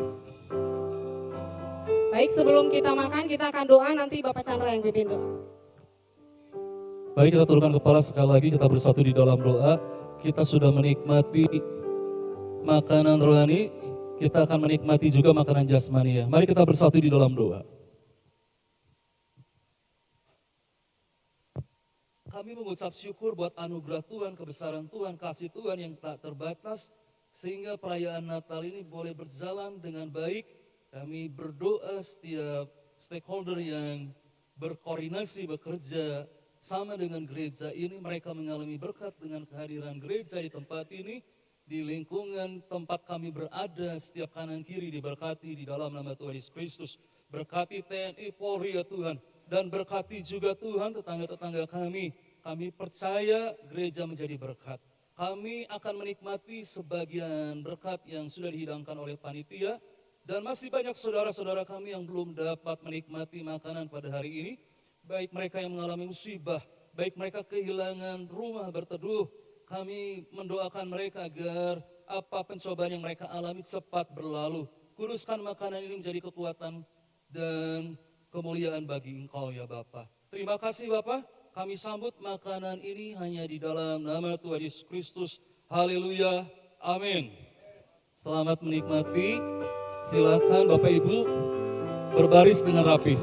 Baik, sebelum kita makan kita akan doa, nanti Bapak Chandra yang pimpin doa. Baik, kita turunkan kepala sekali lagi, kita bersatu di dalam doa. Kita sudah menikmati makanan rohani, kita akan menikmati juga makanan jasmani ya. Mari kita bersatu di dalam doa. Kami mengucap syukur buat anugerah Tuhan, kebesaran Tuhan, kasih Tuhan yang tak terbatas, sehingga perayaan Natal ini boleh berjalan dengan baik. Kami berdoa setiap stakeholder yang berkoordinasi, bekerja sama dengan gereja ini, mereka mengalami berkat dengan kehadiran gereja di tempat ini, di lingkungan tempat kami berada, setiap kanan kiri diberkati di dalam nama Tuhan Yesus Kristus. Berkati TNI, Polri ya Tuhan, dan berkati juga Tuhan tetangga-tetangga kami. Kami percaya gereja menjadi berkat. Kami akan menikmati sebagian berkat yang sudah dihidangkan oleh panitia, dan masih banyak saudara-saudara kami yang belum dapat menikmati makanan pada hari ini. Baik mereka yang mengalami musibah, baik mereka kehilangan rumah berteduh, kami mendoakan mereka agar apa pencobaan yang mereka alami cepat berlalu. Kuduskan makanan ini menjadi kekuatan dan kemuliaan bagi Engkau ya Bapa. Terima kasih Bapa, kami sambut makanan ini hanya di dalam nama Tuhan Yesus Kristus. Haleluya, amin. Selamat menikmati, silakan Bapak Ibu berbaris dengan rapi.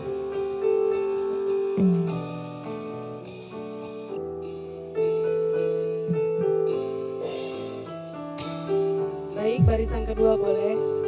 Baik, barisan kedua boleh.